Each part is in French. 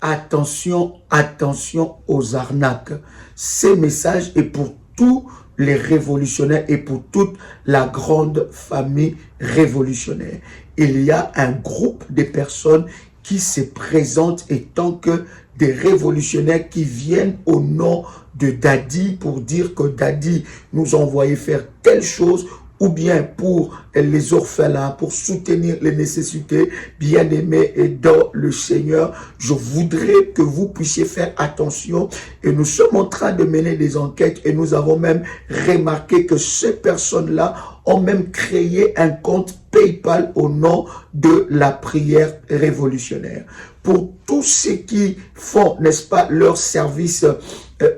attention, attention aux arnaques. Ces messages est pour tous les révolutionnaires et pour toute la grande famille révolutionnaire. Il y a un groupe de personnes qui se présentent étant que des révolutionnaires qui viennent au nom de Dadi pour dire que Dadi nous a envoyé faire telle chose, ou bien pour les orphelins, pour soutenir les nécessités. Bien-aimés et dans le Seigneur, je voudrais que vous puissiez faire attention. Et nous sommes en train de mener des enquêtes et nous avons même remarqué que ces personnes-là ont même créé un compte PayPal au nom de la prière révolutionnaire. Pour tous ceux qui font, n'est-ce pas, leur service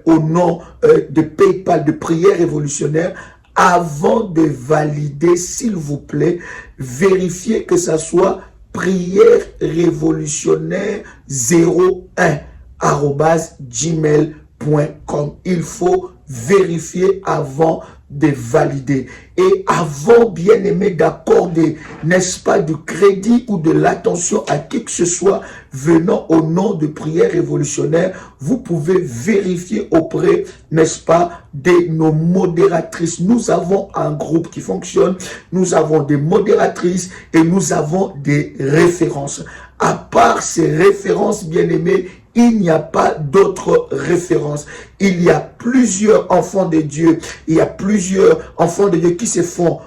au nom de PayPal, de prière révolutionnaire, avant de valider, s'il vous plaît, vérifiez que ça soit prière révolutionnaire 01@gmail.com. Il faut vérifier avant de valider. Et avant, bien aimé, d'accorder, n'est-ce pas, du crédit ou de l'attention à qui que ce soit venant au nom de prière révolutionnaire, vous pouvez vérifier auprès, n'est-ce pas, de nos modératrices. Nous avons un groupe qui fonctionne, nous avons des modératrices et nous avons des références. À part ces références, bien aimés, il n'y a pas d'autres références. Il y a plusieurs enfants de Dieu. Il y a plusieurs enfants de Dieu qui se font,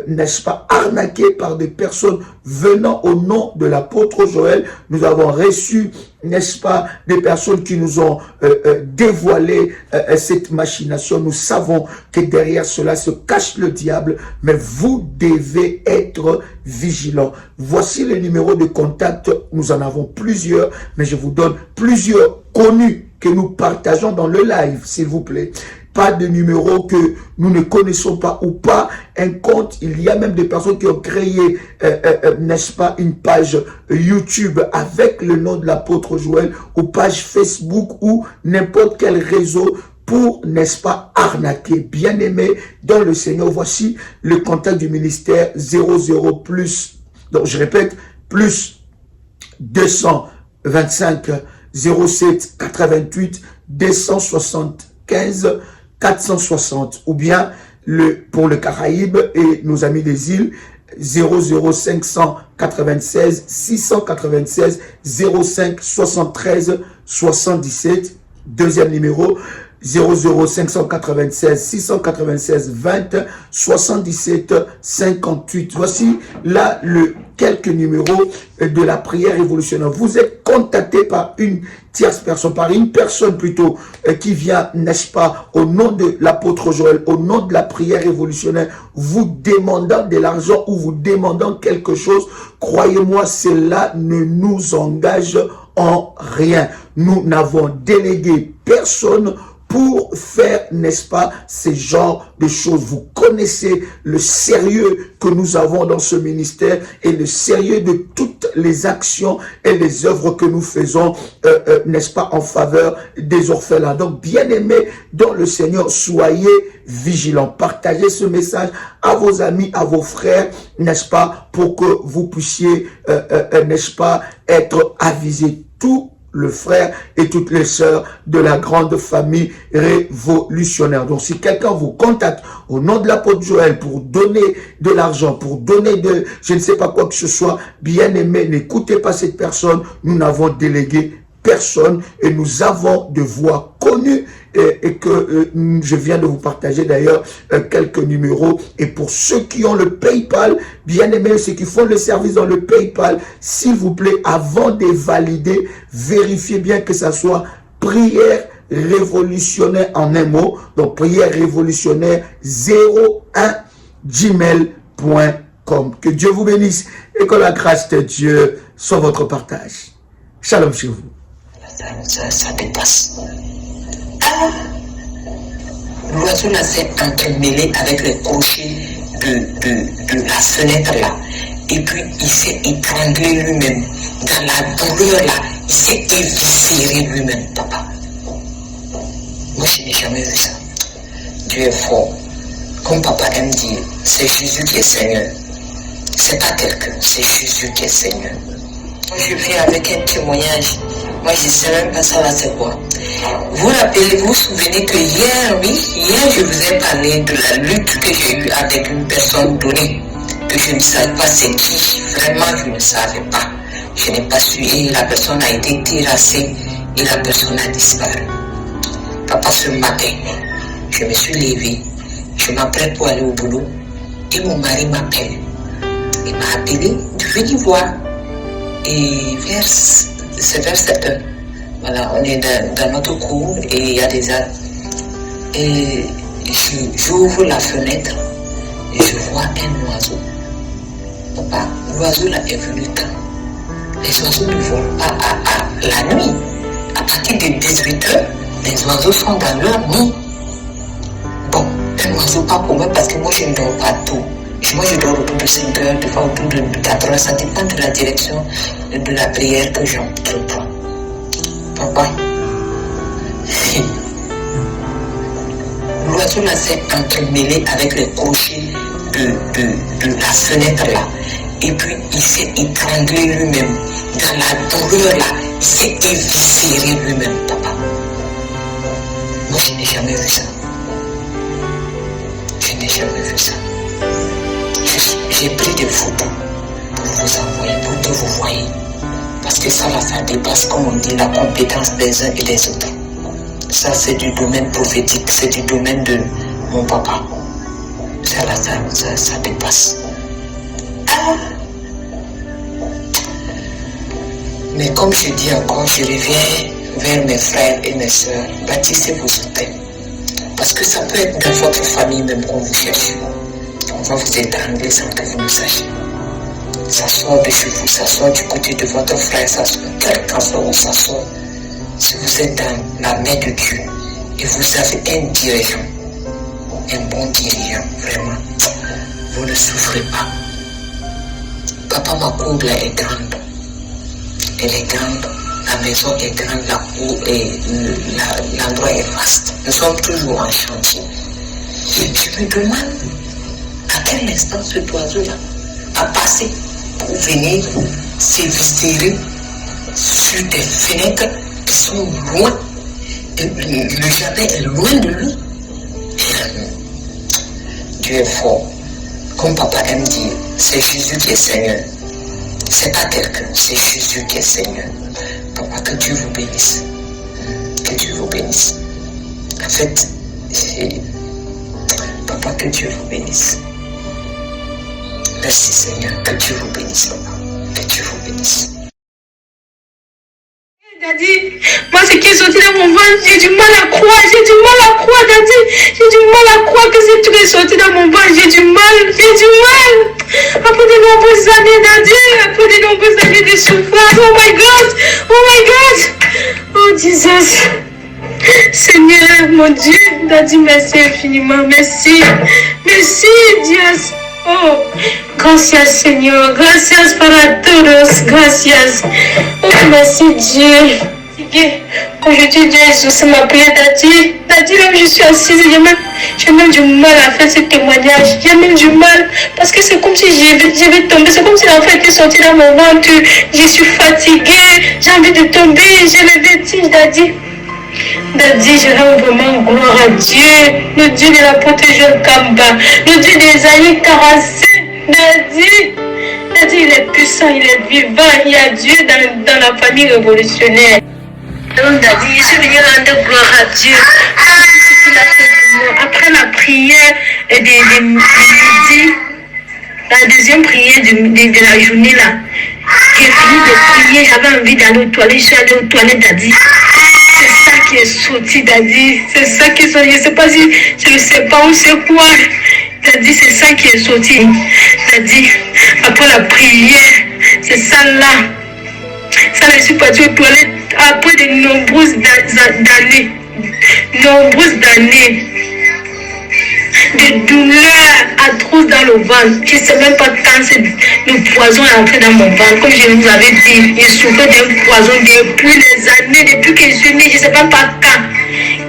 n'est-ce pas, arnaqués par des personnes venant au nom de l'apôtre Joël. Nous avons reçu, n'est-ce pas, des personnes qui nous ont dévoilé cette machination. Nous savons que derrière cela se cache le diable, mais vous devez être vigilants. Voici le numéro de contact. Nous en avons plusieurs, mais je vous donne plusieurs connus que nous partageons dans le live, s'il vous plaît. Pas de numéro que nous ne connaissons pas ou pas un compte. Il y a même des personnes qui ont créé, n'est-ce pas, une page YouTube avec le nom de l'apôtre Joël, ou page Facebook ou n'importe quel réseau pour, n'est-ce pas, arnaquer. Bien-aimé dans le Seigneur, voici le contact du ministère 00 plus, donc je répète, plus 225 07 88 275 460, ou bien pour le Caraïbe et nos amis des îles 00596 696 05 73 77. Deuxième numéro 00596 696 20 77 58. Voici là quelques numéros de la prière révolutionnaire. Vous êtes contacté par une tierce personne, par une personne plutôt qui vient, n'est-ce pas, au nom de l'apôtre Joël, au nom de la prière révolutionnaire, vous demandant de l'argent ou vous demandant quelque chose. Croyez-moi, cela ne nous engage en rien. Nous n'avons délégué personne pour faire, n'est-ce pas, ces genres de choses. Vous connaissez le sérieux que nous avons dans ce ministère et le sérieux de toutes les actions et les œuvres que nous faisons, n'est-ce pas, en faveur des orphelins. Donc, bien-aimés dans le Seigneur, soyez vigilants. Partagez ce message à vos amis, à vos frères, n'est-ce pas, pour que vous puissiez, n'est-ce pas, être avisés. Tout le frère et toutes les sœurs de la grande famille révolutionnaire. Donc, si quelqu'un vous contacte au nom de l'apôtre Joël pour donner de l'argent, pour donner de, je ne sais pas quoi que ce soit, bien aimé, n'écoutez pas cette personne. Nous n'avons délégué personne et nous avons de voix connues et que je viens de vous partager d'ailleurs quelques numéros. Et pour ceux qui ont le PayPal, bien aimés, ceux qui font le service dans le PayPal, s'il vous plaît, avant de valider, vérifiez bien que ça soit prière révolutionnaire en un mot. Donc prière révolutionnaire 01@gmail.com. Que Dieu vous bénisse et que la grâce de Dieu soit votre partage. Shalom chez vous. Ça dépasse. L'oiseau là s'est entremêlé avec les crochets de la fenêtre là. Et puis il s'est étranglé lui-même. Dans la douleur là, il s'est éviscéré lui-même, papa. Moi je n'ai jamais vu ça. Dieu est fort. Comme papa aime dire, c'est Jésus qui est Seigneur. C'est pas quelqu'un, c'est Jésus qui est Seigneur. Moi je viens avec un témoignage Moi, je ne sais même pas ça là, c'est quoi. Vous vous souvenez que hier, je vous ai parlé de la lutte que j'ai eue avec une personne donnée, que je ne savais pas c'est qui. Vraiment, je ne savais pas. Je n'ai pas su et la personne a été terrassée et la personne a disparu. Papa, ce matin, je me suis levée, je m'apprête pour aller au boulot et mon mari m'appelle. Il m'a appelé de venir voir. Et c'est vers 7 heures. Voilà, on est dans notre cour et il y a des arbres. Et j'ouvre la fenêtre et je vois un oiseau. Papa, l'oiseau là est venu quand? Les oiseaux ne volent pas à la nuit. À partir de 18 heures, les oiseaux sont dans leur nid. Bon, un oiseau pas commun parce que moi je ne dors pas tôt. Moi je dors autour de 5 heures, des fois autour de 4 heures, ça dépend de la direction de la prière que j'entreprends. Papa, l'oiseau là s'est entremêlé avec les crochets de la fenêtre là. Et puis il s'est étranglé lui-même. Dans la douleur là, il s'est éviscéré lui-même, papa. Moi je n'ai jamais vu ça. Je n'ai jamais vu ça. J'ai pris des photos pour vous envoyer, pour que vous voyez. Parce que ça dépasse, comme on dit, la compétence des uns et des autres. Ça, c'est du domaine prophétique, c'est du domaine de mon papa. Ça dépasse. Ah! Mais comme je dis encore, je reviens vers mes frères et mes soeurs. Bâtissez vos hôtels. Parce que ça peut être dans votre famille même qu'on vous cherche. On va vous étrangler sans que vous ne sachiez. Ça sort de chez vous, ça sort du côté de votre frère, ça sort quelque soit où ça sort. Si vous êtes dans la main de Dieu et vous avez un dirigeant, un bon dirigeant, vraiment, vous ne souffrez pas. Papa, ma cour là est grande. Elle est grande, la maison est grande, la cour et l'endroit est vaste. Nous sommes toujours en chantier. Et je me demande à quel instant ce oiseau-là a passé pour venir s'éviscérer sur des fenêtres qui sont loin. Et le jardin est loin de lui. Dieu est fort. Comme papa aime dire, c'est Jésus qui est Seigneur. C'est pas quelqu'un, c'est Jésus qui est Seigneur. Papa, que Dieu vous bénisse. Que Dieu vous bénisse. En fait, papa, que Dieu vous bénisse. Merci Seigneur, que Dieu vous bénisse, papa. Que Dieu vous bénisse. Daddy, moi ce qui est sorti dans mon ventre, j'ai du mal à croire, Daddy. J'ai du mal à croire que ce truc est sorti dans mon ventre, j'ai du mal. Après de nombreuses années, Daddy, après de nombreuses années de souffrance, oh my God, oh Jesus. Seigneur, mon Dieu, Daddy, merci infiniment, merci, Dieu. Oh, gracias Señor, gracias para todos, gracias. Oh, merci Dieu. Aujourd'hui, Dieu exauce ma prière, Daddy. Daddy, même je suis assise, j'ai même du mal à faire ce témoignage. J'ai même du mal, parce que c'est comme si je vais tomber, c'est comme si l'enfant était sorti dans mon ventre. Je suis fatiguée, j'ai envie de tomber, j'ai le vertige, Daddy. Daddy, je rends vraiment gloire à Dieu, le Dieu de la protégeuse Kamba, le Dieu des alliés caressés. Daddy, il est puissant, il est vivant, il y a Dieu dans la famille révolutionnaire. Donc Daddy, je suis venue rendre gloire à Dieu. Après la prière de midi, la deuxième prière de la journée là, j'ai fini de prier, j'avais envie d'aller aux toilettes, je suis allée aux toilettes, Daddy. C'est ça qui est sorti, Daddy. C'est ça qui est sorti. Je ne sais pas où c'est quoi. Daddy, c'est ça qui est sorti. Daddy, après la prière, c'est ça là. Ça, je suis partie aux toilettes après de nombreuses années. De douleurs atroces dans le ventre. Je ne sais même pas quand le poison est entré dans mon ventre. Comme je vous avais dit, je souffrais d'un poison depuis les années, depuis que je suis née. Je ne sais même pas quand.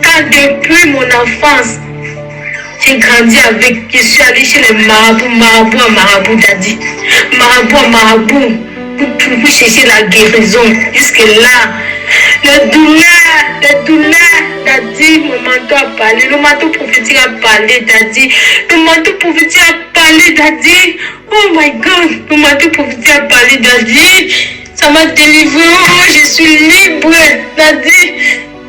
Quand depuis mon enfance, j'ai grandi avec. Je suis allée chez les marabouts, Daddy. Marabout, pour chercher la guérison. Jusque là, les douleurs, t'as dit, mon manteau a parlé, le manteau prophétique a parlé, t'as dit, le manteau prophétique a parlé, t'as dit, oh my God, le manteau prophétique a parlé, t'as dit, ça m'a délivré, oh, je suis libre, t'as dit.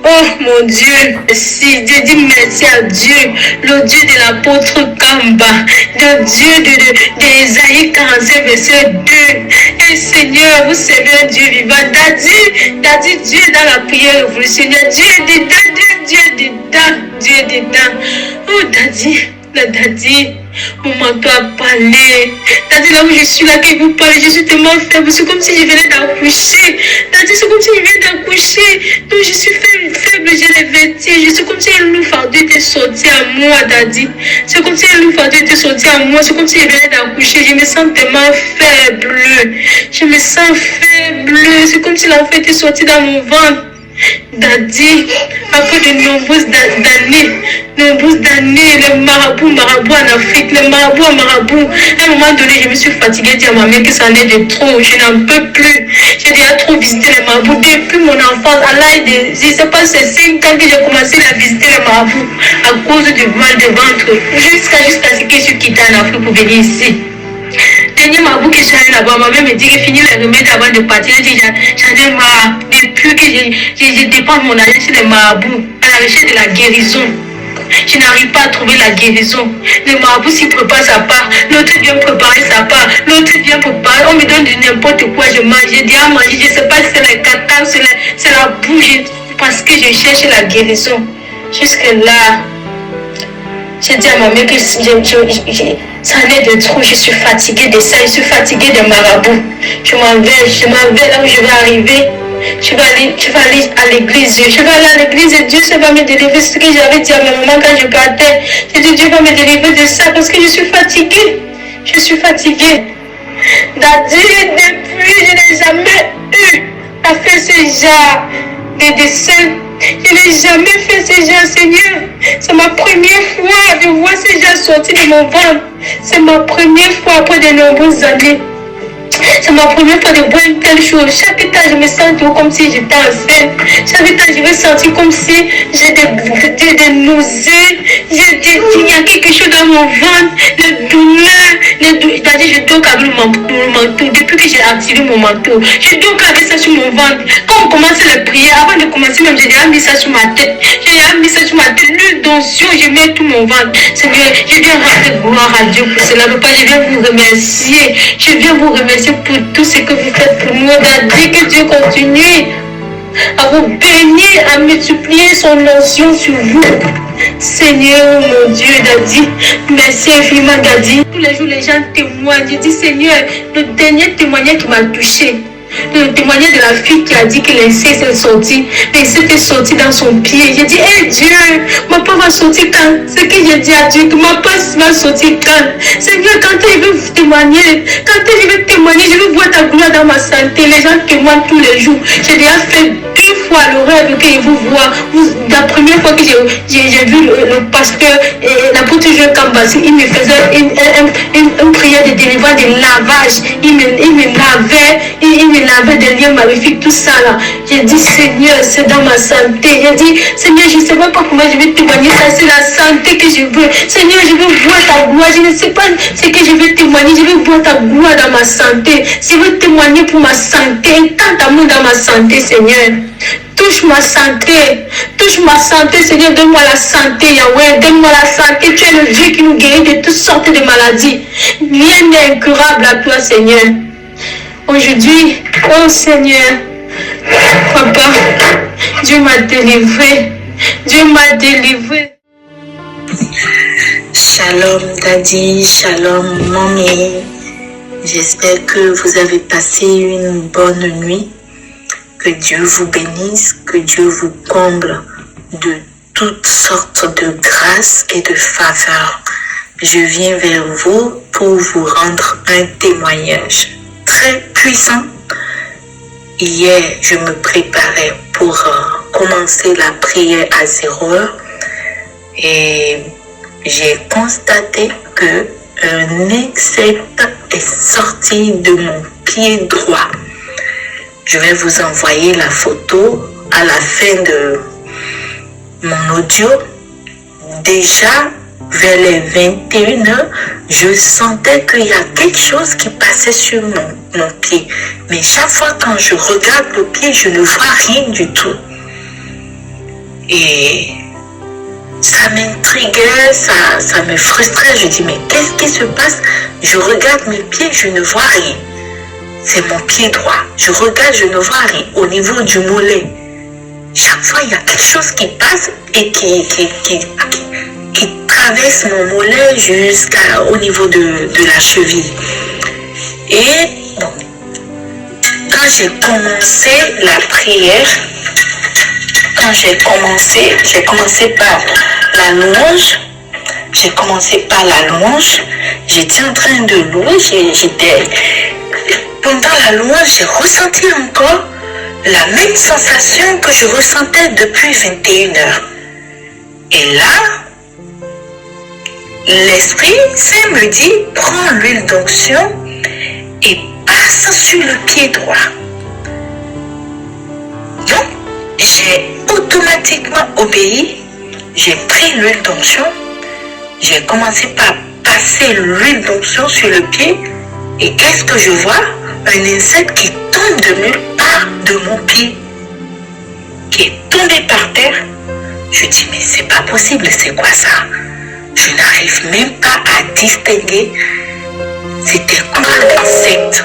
Oh mon Dieu, merci, Dieu dit merci à Dieu, le Dieu de l'apôtre Kamba, le Dieu d'Ésaïe 45, verset 2. Et Seigneur, vous savez un Dieu vivant. T'as dit Dieu dans la prière révolutionnaire. Dieu est dedans. Oh, t'as dit, mon manteau a parlé. T'as dit là où je suis, là que vous parlez, je suis tellement faible. C'est comme si je venais d'accoucher. T'as dit, c'est comme si je venais d'accoucher. Donc je suis faible, j'ai les vertiges. Je suis comme si un loup fardeau était sorti à moi, t'as dit. C'est comme si un loup fardeau était sorti à moi. C'est comme si je venais d'accoucher. Je me sens tellement faible. C'est comme si l'enfant était sorti dans mon ventre. Daddy, après de nombreuses années, les marabouts en Afrique, les marabouts. À un moment donné, je me suis fatiguée de dire à ma mère que ça en est de trop, je n'en peux plus. J'ai déjà trop visité les marabouts depuis mon enfance, à l'âge de, je ne sais pas, c'est 5 ans que j'ai commencé à visiter les marabouts à cause du mal de ventre, jusqu'à ce que je suis quittée en Afrique pour venir ici. Dernier marabout que je suis allée là-bas, ma mère me dit que finir les remèdes avant de partir. Elle dit j'en ai marre. Depuis que je dépense mon argent chez les marabouts à la recherche de la guérison. Je n'arrive pas à trouver la guérison. Le marabout s'y prépare sa part, l'autre vient préparer sa part, l'autre vient préparer. On me donne de n'importe quoi, je mange. J'ai dit à manger, je ne sais pas si c'est les caca, c'est la bouche, parce que je cherche la guérison. Jusque là, j'ai dit à ma mère que ça en est de trop, je suis fatiguée de ça, je suis fatiguée des marabouts. Je m'en vais là où je vais arriver. Je vais aller à l'église. Je vais aller à l'église et Dieu va me délivrer. C'est ce que j'avais dit à ma maman quand je partais. J'ai dit Dieu va me délivrer de ça parce que je suis fatiguée. Daddy, depuis, je n'ai jamais eu à faire ce genre de dessin. Je n'ai jamais fait ce genre, Seigneur. C'est ma première fois de voir ce genre sortir de mon ventre. C'est ma première fois après de nombreuses années. C'est ma première fois de voir une telle chose. Chaque temps, je me sens comme si j'étais enceinte. Chaque temps, je me sentir comme si j'ai des nausées. Il y a quelque chose dans mon ventre, des douleurs. C'est-à-dire, je dors avec mon manteau. Depuis que j'ai activé mon manteau, je dors avec ça sur mon ventre. Quand on commence les prières, avant de commencer même, j'ai déjà mis ça sur ma tête. L'huile d'onction, je mets tout mon ventre. Seigneur, je viens rendre gloire à Dieu pour cela. Papa, je viens vous remercier. Je viens vous remercier pour tout ce que vous faites pour nous. Daddy, que Dieu continue à vous bénir, à multiplier son onction sur vous. Seigneur, mon Dieu, Daddy, merci infiniment, Daddy. Tous les jours, les gens témoignent. Je dis, Seigneur, le dernier témoignage qui m'a touché, le témoignage de la fille qui a dit que l'inceste est sorti. L'inceste est sorti dans son pied. J'ai dit, hé Dieu, ma part va sortir quand? C'est que j'ai dit à Dieu que ma part va sortir quand? Seigneur, quand je veux témoigner, je veux voir ta gloire dans ma santé. Les gens témoignent tous les jours. J'ai déjà fait 2 fois le rêve que je vous vois. La première fois que j'ai vu le pasteur, l'apôtre Jean Kambasi, il me faisait une prière de délivrance, de lavage. Il me lavait des liens magnifiques, tout ça là. J'ai dit, Seigneur, c'est dans ma santé. J'ai dit, Seigneur, je ne sais même pas comment je vais témoigner ça. C'est la santé que je veux. Seigneur, je veux voir ta gloire. Je ne sais pas ce que je veux témoigner. Je veux voir ta gloire dans ma santé. Je veux témoigner pour ma santé. Tant d'amour dans ma santé, Seigneur. Touche ma santé, Seigneur, donne-moi la santé, Yahweh, donne-moi la santé, tu es le Dieu qui nous guérit de toutes sortes de maladies. Rien n'est incurable à toi, Seigneur. Aujourd'hui, oh Seigneur, Papa, Dieu m'a délivré. Shalom Daddy, shalom Mommy. J'espère que vous avez passé une bonne nuit. Que Dieu vous bénisse, que Dieu vous comble de toutes sortes de grâces et de faveurs. Je viens vers vous pour vous rendre un témoignage très puissant. Hier, je me préparais pour commencer la prière à 0h et j'ai constaté que un insecte est sorti de mon pied droit. Je vais vous envoyer la photo à la fin de mon audio, déjà vers les 21h, je sentais qu'il y a quelque chose qui passait sur mon pied. Mais chaque fois quand je regarde le pied, je ne vois rien du tout. Et ça m'intriguait, ça me frustrait. Je dis, mais qu'est-ce qui se passe? Je regarde mes pieds, je ne vois rien. C'est mon pied droit. Je regarde, je ne vois rien. Au niveau du mollet, chaque fois, il y a quelque chose qui passe et qui traverse mon mollet jusqu'au niveau de la cheville. Et bon, quand j'ai commencé la prière, j'ai commencé par la louange. J'étais en train de louer. Pendant la louange, j'ai ressenti encore la même sensation que je ressentais depuis 21h. Et là, l'Esprit Saint me dit, prends l'huile d'onction et passe sur le pied droit. Donc, j'ai automatiquement obéi. J'ai pris l'huile d'onction. J'ai commencé par passer l'huile d'onction sur le pied. Et qu'est-ce que je vois? Un insecte qui tombe de nulle part de mon pied, qui est tombé par terre. Je dis, mais c'est pas possible, c'est quoi ça? Je n'arrive même pas à distinguer c'était quoi l'insecte.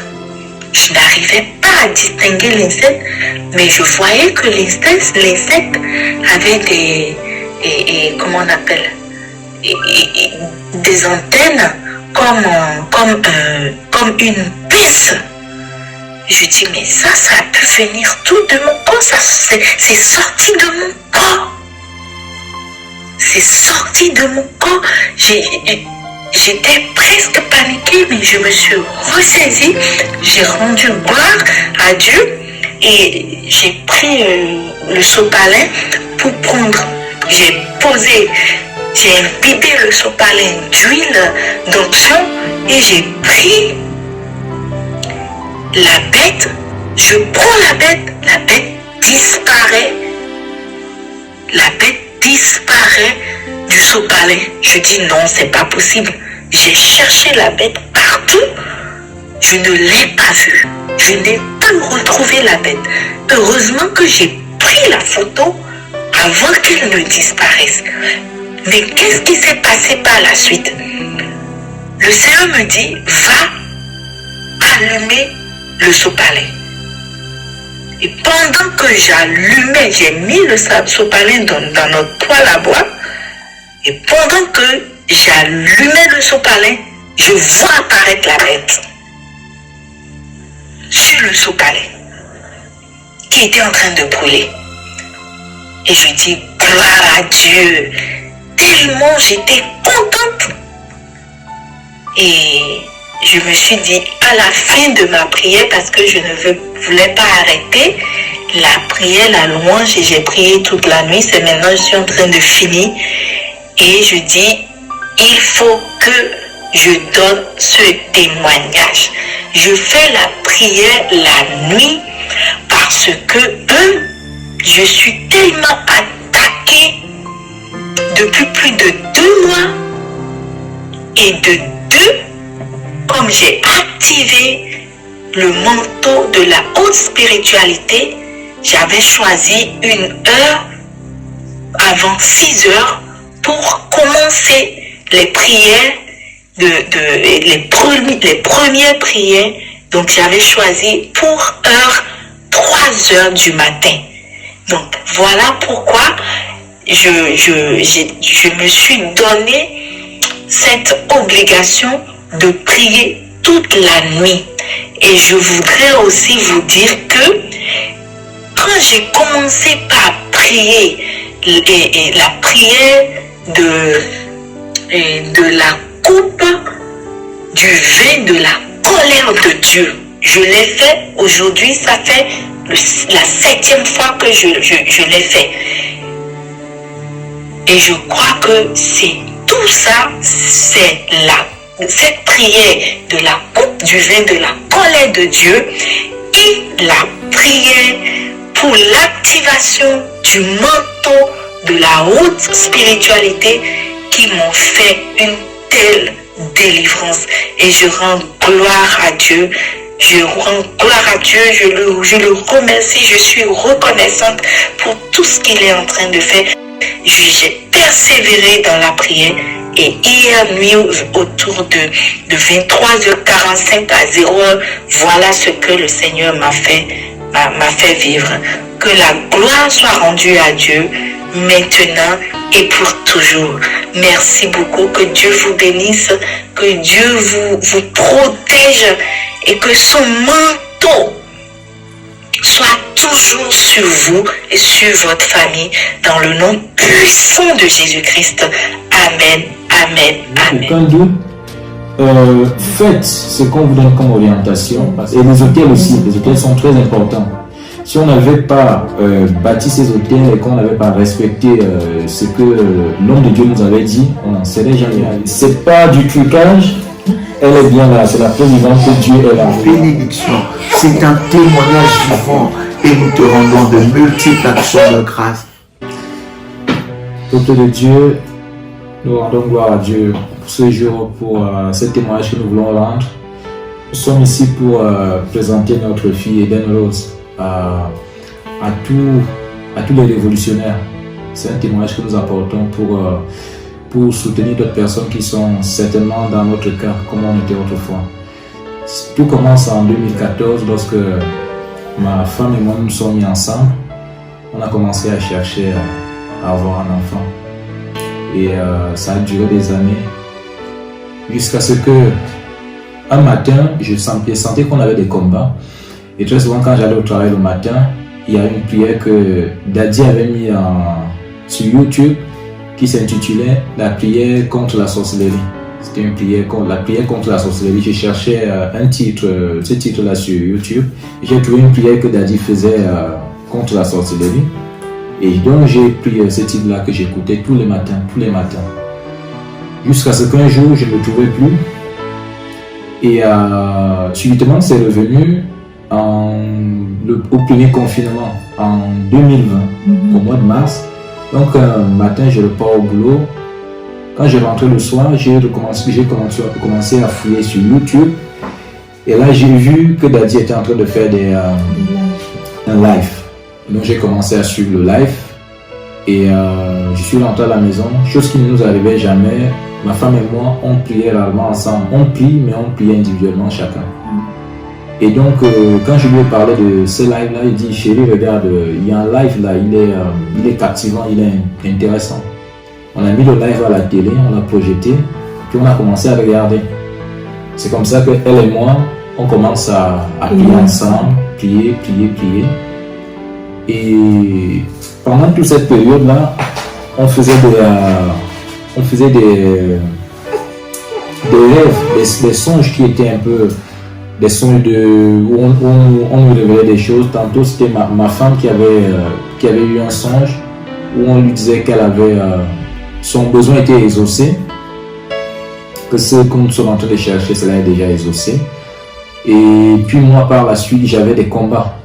Je n'arrivais pas à distinguer l'insecte, mais je voyais que l'insecte avait comment on appelle, des antennes comme une puce. Je dis, mais ça a pu venir tout de mon corps, c'est sorti de mon corps. C'est sorti de mon corps. J'étais presque paniquée, mais je me suis ressaisie. J'ai rendu gloire à Dieu et j'ai pris le sopalin pour prendre. J'ai imbibé le sopalin d'huile d'onction et j'ai pris la bête. Je prends la bête disparaît. La bête disparaît du sopalin. Je dis non, c'est pas possible. J'ai cherché la bête partout. Je ne l'ai pas vue. Je n'ai pas retrouvé la bête. Heureusement que j'ai pris la photo avant qu'elle ne disparaisse. Mais qu'est-ce qui s'est passé par la suite? Le Seigneur me dit, va allumer le sopalin. Et pendant que j'allumais, j'ai mis le sopalin dans notre poêle à bois. Et pendant que j'allumais le sopalin, je vois apparaître la bête sur le sopalin qui était en train de brûler. Et je dis, gloire à Dieu. Tellement j'étais contente. Et je me suis dit, à la fin de ma prière, parce que je ne voulais pas arrêter la prière, la louange, et j'ai prié toute la nuit. C'est maintenant, je suis en train de finir. Et je dis, il faut que je donne ce témoignage. Je fais la prière la nuit parce que je suis tellement attaquée depuis plus de 2 mois. Et de 2, comme j'ai activé le manteau de la haute spiritualité, j'avais choisi une heure avant 6 heures pour commencer les prières, les premières prières. Donc j'avais choisi pour 3 heures du matin. Donc voilà pourquoi je me suis donné cette obligation de prier toute la nuit. Et je voudrais aussi vous dire que quand j'ai commencé par prier la prière de la coupe du vin de la colère de Dieu, je l'ai fait aujourd'hui, ça fait la 7e fois que je l'ai fait. Et je crois que c'est tout ça, c'est cette prière de la coupe du vin de la colère de Dieu et la prière pour l'activation du manteau de la haute spiritualité qui m'ont fait une telle délivrance. Et je rends gloire à Dieu. Je rends gloire à Dieu, je le remercie, je suis reconnaissante pour tout ce qu'il est en train de faire. J'ai persévéré dans la prière et hier nuit autour de 23h45 à 0h, voilà ce que le Seigneur m'a fait vivre. Que la gloire soit rendue à Dieu maintenant et pour toujours. Merci beaucoup, que Dieu vous bénisse, que Dieu vous protège et que son manteau soit toujours sur vous et sur votre famille dans le nom puissant de Jésus-Christ. Amen, amen, amen. Aucun doute. Faites ce qu'on vous donne comme orientation. Et les hôtels aussi, les hôtels sont très importants. Si on n'avait pas bâti ces hôtels et qu'on n'avait pas respecté ce que l'homme de Dieu nous avait dit, on n'en serait jamais allé. C'est pas du trucage, elle est bien là, c'est la preuve vivante que Dieu est là. Bénédiction, c'est un témoignage vivant et nous te rendons de multiples actions de grâce. Peuple de Dieu, nous rendons gloire à Dieu pour ce jour, pour ce témoignage que nous voulons rendre. Nous sommes ici pour présenter notre fille Eden Rose à tous les révolutionnaires. C'est un témoignage que nous apportons pour soutenir d'autres personnes qui sont certainement dans notre cas, comme on était autrefois. Tout commence en 2014 lorsque ma femme et moi nous sommes mis ensemble. On a commencé à chercher à avoir un enfant. Et ça a duré des années jusqu'à ce que un matin, je sentais qu'on avait des combats. Et très souvent, quand j'allais au travail le matin, il y a une prière que Daddy avait mis sur YouTube qui s'intitulait La prière contre la sorcellerie. C'était une prière la prière contre la sorcellerie. J'ai cherché un titre, ce titre-là sur YouTube. J'ai trouvé une prière que Daddy faisait contre la sorcellerie. Et donc j'ai pris ce titre-là que j'écoutais tous les matins. Jusqu'à ce qu'un jour, je ne me trouvais plus. Et subitement, c'est revenu au premier confinement en 2020, au mois de mars. Donc un matin, je repars au boulot. Quand je rentrais le soir, j'ai commencé à fouiller sur YouTube. Et là, j'ai vu que Daddy était en train de faire un live. Donc j'ai commencé à suivre le live. Et je suis rentré à la maison, chose qui ne nous arrivait jamais. Ma femme et moi, on priait rarement ensemble. On prie, mais on priait individuellement chacun. Et donc, quand je lui ai parlé de ce live-là, il dit, chérie, regarde, il y a un live là, il est captivant, il est intéressant. On a mis le live à la télé, on a projeté, puis on a commencé à regarder. C'est comme ça qu'elle et moi, on commence à prier ensemble, prier. Et pendant toute cette période-là, on faisait des rêves, des songes qui étaient un peu des songes où on nous révélait des choses. Tantôt c'était ma femme qui avait eu un songe où on lui disait qu'elle avait son besoin était exaucé, que ce qu'on nous sommes en train de chercher, cela est déjà exaucé. Et puis moi par la suite j'avais des combats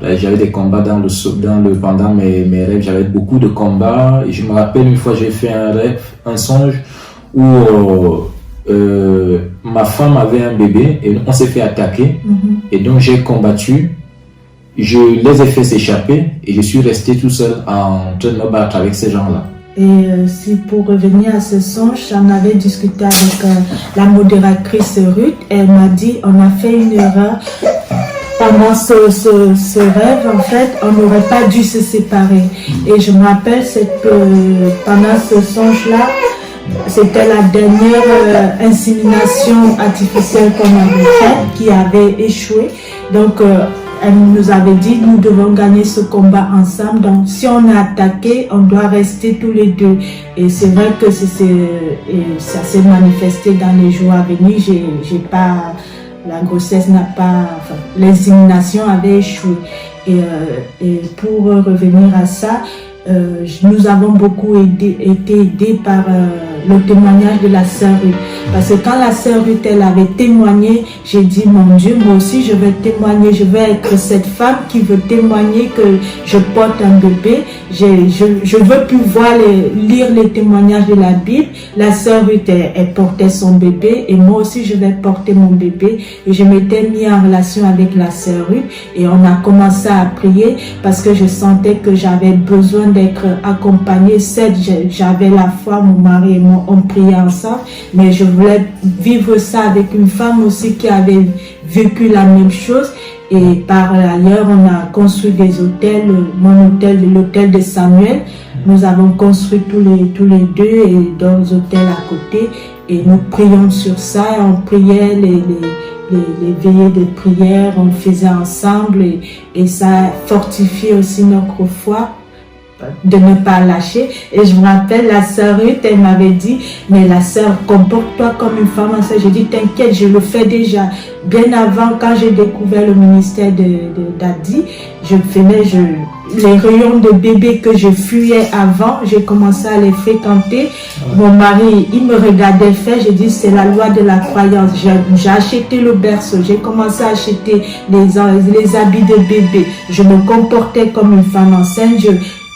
pendant mes rêves, j'avais beaucoup de combats. Et je me rappelle une fois j'ai fait un songe où ma femme avait un bébé et on s'est fait attaquer. Et donc j'ai combattu, je les ai fait s'échapper et je suis resté tout seul en train de me battre avec ces gens-là. Et si pour revenir à ce songe, j'en avais discuté avec la modératrice Ruth. Elle m'a dit on a fait une erreur pendant ce rêve. En fait, on n'aurait pas dû se séparer. Et je me rappelle pendant ce songe-là, c'était la dernière insémination artificielle qu'on avait faite qui avait échoué. Donc elle nous avait dit nous devons gagner ce combat ensemble. Donc si on est attaqué, on doit rester tous les deux. Et c'est vrai que ça s'est manifesté dans les jours à venir. La grossesse n'a pas, l'insémination avait échoué. Et pour revenir à ça, nous avons beaucoup été aidés par le témoignage de la sœur Ruth. Parce que quand la sœur Ruth, elle avait témoigné, j'ai dit, mon Dieu, moi aussi je vais témoigner, je vais être cette femme qui veut témoigner que je porte un bébé. Je veux pouvoir lire les témoignages de la Bible. La sœur Ruth, elle portait son bébé et moi aussi je vais porter mon bébé. Et je m'étais mis en relation avec la sœur Ruth et on a commencé à prier parce que je sentais que j'avais besoin d'être accompagnée. Certes, j'avais la foi, mon mari et moi, on priait ensemble, mais je voulais vivre ça avec une femme aussi qui avait vécu la même chose. Et par ailleurs, on a construit des hôtels, mon hôtel, l'hôtel de Samuel. Nous avons construit tous les deux et dans les hôtels à côté. Et nous prions sur ça, on priait les veillées de prière, on faisait ensemble et ça fortifie aussi notre foi de ne pas lâcher. Et je me rappelle, la sœur Ruth, elle m'avait dit, mais la sœur, comporte-toi comme une femme enceinte. J'ai dit, t'inquiète, je le fais déjà. Bien avant, quand j'ai découvert le ministère d'Adi, je faisais les rayons de bébé que je fuyais avant, j'ai commencé à les fréquenter. Mon mari, il me regardait faire, j'ai dit, c'est la loi de la croyance. J'ai acheté le berceau, j'ai commencé à acheter les habits de bébé. Je me comportais comme une femme enceinte.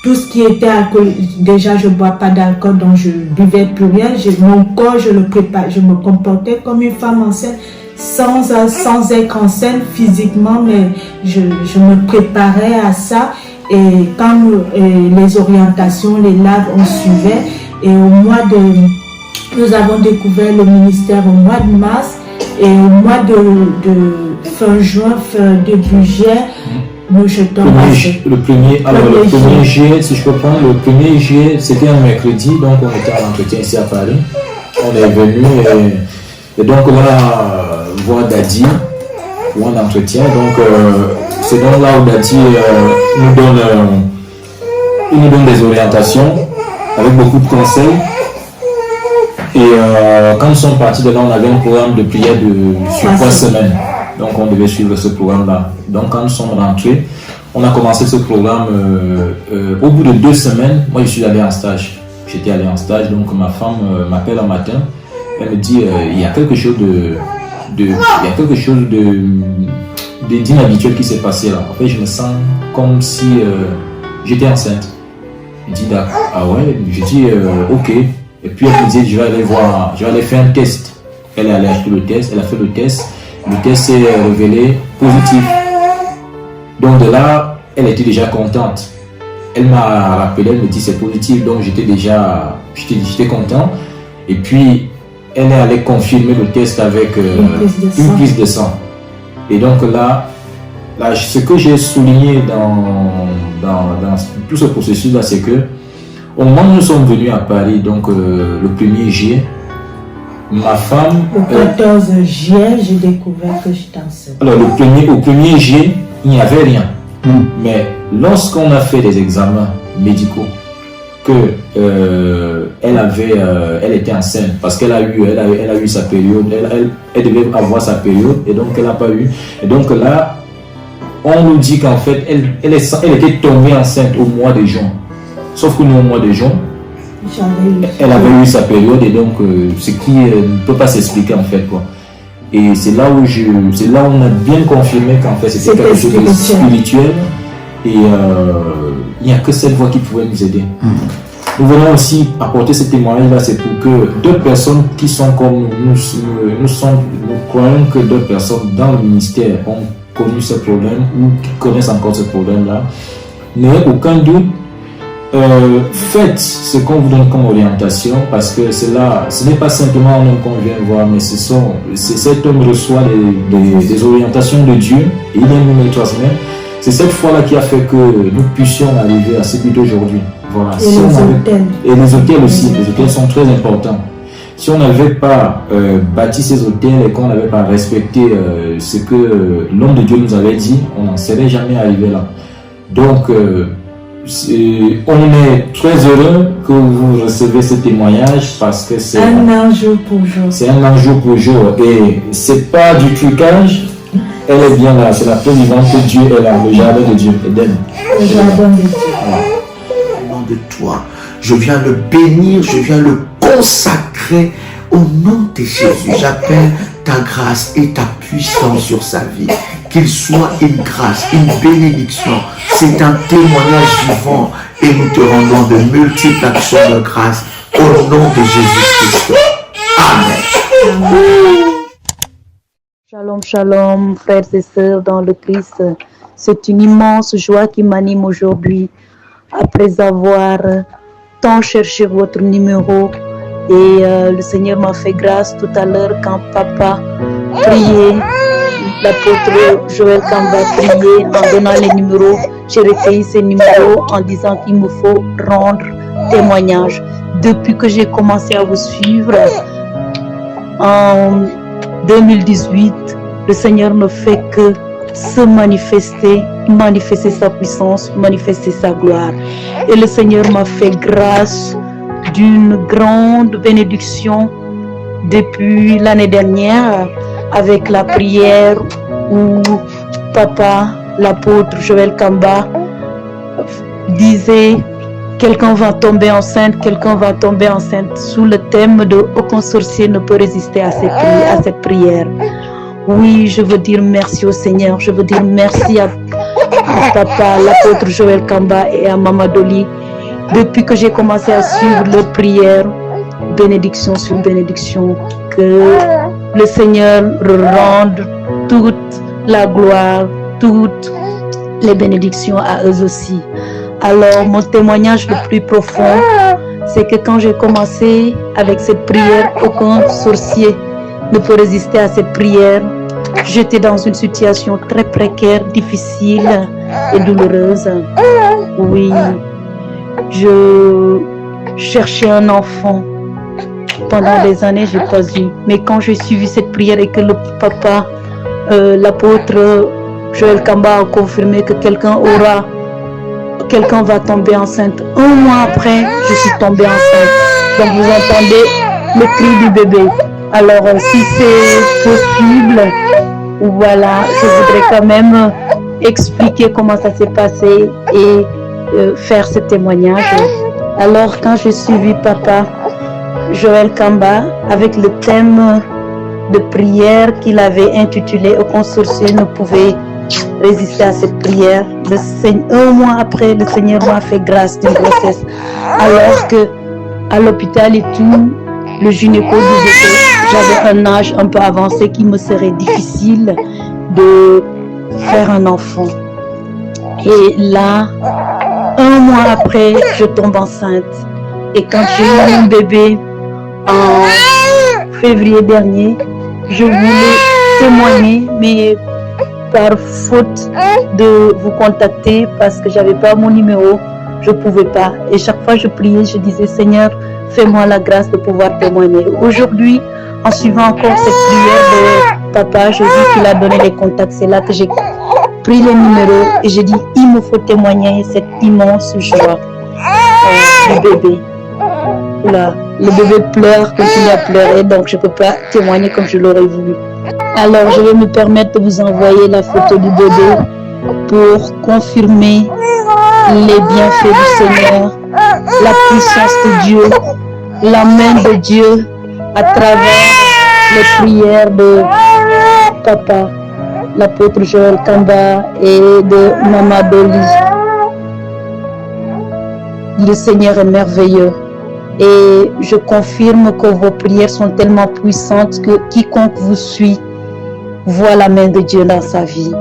Tout ce qui était alcool, déjà je ne bois pas d'alcool, donc je ne buvais plus rien. Mon corps, je le prépare, je me comportais comme une femme enceinte, sans être enceinte physiquement, mais je me préparais à ça. Et quand les orientations, les laves, on suivait. Et nous avons découvert le ministère au mois de mars. Et au mois de fin juin, début juillet, nous jetons le 1er juillet, si je peux prendre, le 1er juillet, c'était un mercredi, donc on était à l'entretien ici à Paris. On est venu et donc on va voir Dadi pour un entretien. Donc c'est donc là où Dadi nous donne des orientations avec beaucoup de conseils. Et quand nous sommes partis de là, on avait un programme de prière sur 3 semaines. Donc on devait suivre ce programme-là. Donc quand nous sommes rentrés, on a commencé ce programme. Au bout de 2 semaines, moi je suis allé en stage. J'étais allé en stage, donc ma femme m'appelle un matin. Elle me dit il y a quelque chose d'inhabituel qui s'est passé là. En fait, je me sens comme si j'étais enceinte. Je dis d'accord. Ah ouais. Je dis ok. Et puis elle me dit je vais aller faire un test. Elle est allée acheter le test. Elle a fait le test. Le test s'est révélé positif. Donc de là, elle était déjà contente. Elle m'a rappelé, elle me dit c'est positif, donc j'étais content. Et puis elle est allée confirmer le test avec une prise de sang. Et donc là, ce que j'ai souligné dans tout ce processus-là, c'est que au moment où nous sommes venus à Paris, donc le 1er juillet, ma femme... Le 14 juillet, j'ai découvert que j'étais enceinte. Alors, au 1er juillet, il n'y avait rien. Mais lorsqu'on a fait des examens médicaux, elle était enceinte parce qu'elle a eu sa période, elle devait avoir sa période et donc elle n'a pas eu. Et donc là, on nous dit qu'en fait, elle était tombée enceinte au mois de juin. Sauf que nous, au mois de juin, elle avait eu sa période et donc ce qui ne peut pas s'expliquer en fait quoi. Et c'est là où on a bien confirmé qu'en fait c'était quelque chose de spirituel et il n'y a que cette voix qui pouvait nous aider. Nous venons aussi apporter ce témoignage là, c'est pour que 2 personnes qui sont comme nous croyons que 2 personnes dans le ministère ont connu ce problème ou qui connaissent encore ce problème là, n'ayez aucun doute. Faites ce qu'on vous donne comme orientation parce que ce n'est pas simplement un homme qu'on vient voir, mais cet homme reçoit des orientations de Dieu et il vient nous les transmettre. C'est cette foi-là qui a fait que nous puissions arriver à ce but d'aujourd'hui. Voilà. Et les hôtels aussi, les hôtels sont très importants. Si on n'avait pas bâti ces hôtels et qu'on n'avait pas respecté ce que l'homme de Dieu nous avait dit, on n'en serait jamais arrivé là. Donc, on est très heureux que vous recevez ce témoignage parce que c'est un an jour pour jour. C'est un an jour pour jour et c'est pas du trucage. Elle est bien là, c'est la preuve vivante que Dieu est là, le jardin de Dieu, Éden. Le jardin de Dieu. Voilà. de toi. Je viens le bénir, je viens le consacrer au nom de Jésus. J'appelle ta grâce et ta puissance sur sa vie. Qu'il soit une grâce, une bénédiction. C'est un témoignage vivant et nous te rendons de multiples actions de grâce au nom de Jésus-Christ. Amen. Shalom, shalom, frères et sœurs dans le Christ. C'est une immense joie qui m'anime aujourd'hui. Après avoir tant cherché votre numéro, et le Seigneur m'a fait grâce tout à l'heure quand papa priait, l'apôtre Joël Kamba priait en donnant les numéros. J'ai recueilli ces numéros en disant qu'il me faut rendre témoignage. Depuis que j'ai commencé à vous suivre en 2018, le Seigneur ne fait que se manifester sa puissance, manifester sa gloire. Et le Seigneur m'a fait grâce d'une grande bénédiction depuis l'année dernière avec la prière où papa, l'apôtre Joël Kamba, disait quelqu'un va tomber enceinte, quelqu'un va tomber enceinte, sous le thème de aucun sorcier ne peut résister à cette prière. Oui, je veux dire merci au Seigneur, je veux dire merci à papa, l'apôtre Joël Kamba et à Maman Dolly. Depuis que j'ai commencé à suivre leurs prières, bénédiction sur bénédiction, que le Seigneur rende toute la gloire, toutes les bénédictions à eux aussi. Alors, mon témoignage le plus profond, c'est que quand j'ai commencé avec cette prière, aucun sorcier ne peut résister à cette prière. J'étais dans une situation très précaire, difficile et douloureuse. Oui, je cherchais un enfant. Pendant des années, je n'ai pas eu. Mais quand j'ai suivi cette prière et que le papa, l'apôtre Joël Kamba a confirmé que quelqu'un va tomber enceinte. Un mois après, je suis tombée enceinte. Donc vous entendez le cri du bébé. Alors si c'est possible, voilà, je voudrais quand même expliquer comment ça s'est passé et faire ce témoignage. Alors quand j'ai suivi papa Joël Kamba avec le thème de prière qu'il avait intitulé aucun sorcier ne pouvait résister à cette prière, un mois après, le Seigneur m'a fait grâce d'une grossesse. Alors que à l'hôpital et tout, le gynéco disait que j'avais un âge un peu avancé, qu'il me serait difficile de faire un enfant. Et là, un mois après, je tombe enceinte. Et quand j'ai eu mon bébé en février dernier, je voulais témoigner, mais par faute de vous contacter, parce que j'avais pas mon numéro, je pouvais pas. Et chaque fois je priais, je disais Seigneur, fais-moi la grâce de pouvoir témoigner. Aujourd'hui, en suivant encore cette prière de papa, j'ai vu qu'il a donné les contacts. C'est là que j'ai pris les numéros et j'ai dit il me faut témoigner cette immense joie du bébé. Là, le bébé pleure, continue à pleurer, donc je ne peux pas témoigner comme je l'aurais voulu. Alors je vais me permettre de vous envoyer la photo du bébé pour confirmer les bienfaits du Seigneur, la puissance de Dieu, la main de Dieu à travers les prières de papa, l'apôtre Joël Kamba et de Maman Dolly. Le Seigneur est merveilleux. Et je confirme que vos prières sont tellement puissantes que quiconque vous suit voit la main de Dieu dans sa vie.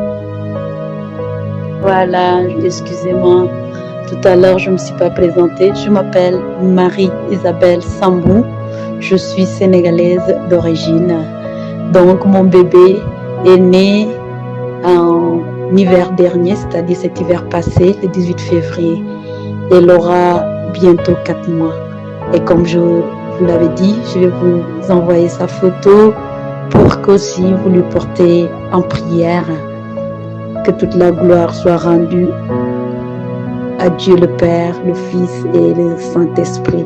Voilà, excusez-moi, tout à l'heure je ne me suis pas présentée. Je m'appelle Marie-Isabelle Sambou, je suis sénégalaise d'origine. Donc mon bébé est né en hiver dernier, c'est-à-dire cet hiver passé, le 18 février. Elle aura bientôt 4 mois. Et comme je vous l'avais dit, je vais vous envoyer sa photo pour qu'aussi vous lui portez en prière. Que toute la gloire soit rendue à Dieu le Père, le Fils et le Saint-Esprit.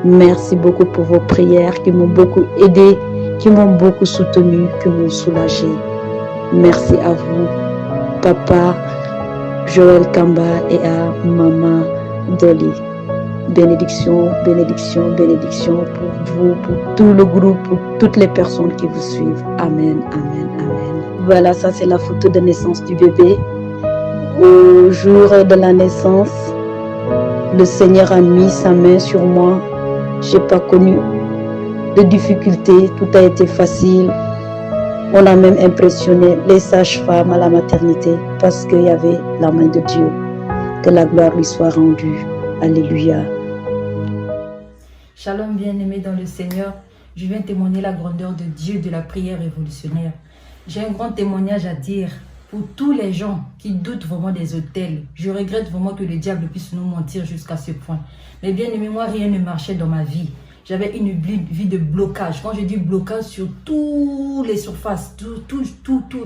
Merci beaucoup pour vos prières qui m'ont beaucoup aidé, qui m'ont beaucoup soutenu, qui m'ont soulagé. Merci à vous, Papa Joël Kamba et à Maman Dolly. bénédiction, bénédiction, bénédiction pour vous, pour tout le groupe, pour toutes les personnes qui vous suivent. Amen, amen, amen. Voilà, ça c'est la photo de naissance du bébé. Au jour de la naissance, le Seigneur a mis sa main sur moi. Je n'ai pas connu de difficultés, tout a été facile. On a même impressionné les sages-femmes à la maternité parce qu'il y avait la main de Dieu. Que la gloire lui soit rendue. Alléluia. Shalom bien-aimés dans le Seigneur. Je viens témoigner la grandeur de Dieu de la prière révolutionnaire. J'ai un grand témoignage à dire pour tous les gens qui doutent vraiment des autels. Je regrette vraiment que le diable puisse nous mentir jusqu'à ce point. Mais bien aimé, moi, rien ne marchait dans ma vie. J'avais une vie de blocage. Quand je dis blocage, sur toutes les surfaces, tout,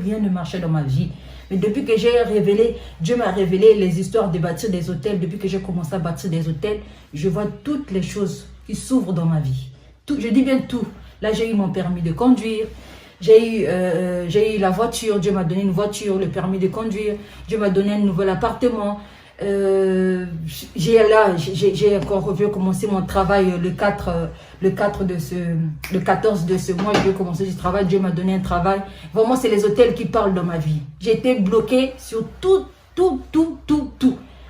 rien ne marchait dans ma vie. Mais depuis que j'ai révélé, Dieu m'a révélé les histoires de bâtir des hôtels. Depuis que j'ai commencé à bâtir des hôtels, je vois toutes les choses qui s'ouvrent dans ma vie. Tout, je dis bien tout. Là, j'ai eu mon permis de conduire. J'ai eu la voiture. Dieu m'a donné une voiture, le permis de conduire. Dieu m'a donné un nouvel appartement. J'ai encore recommencé mon travail le 14 de ce mois. Je vais commencer du travail. Dieu m'a donné un travail. Vraiment, c'est les hôtels qui parlent dans ma vie. J'ai été bloquée sur tout.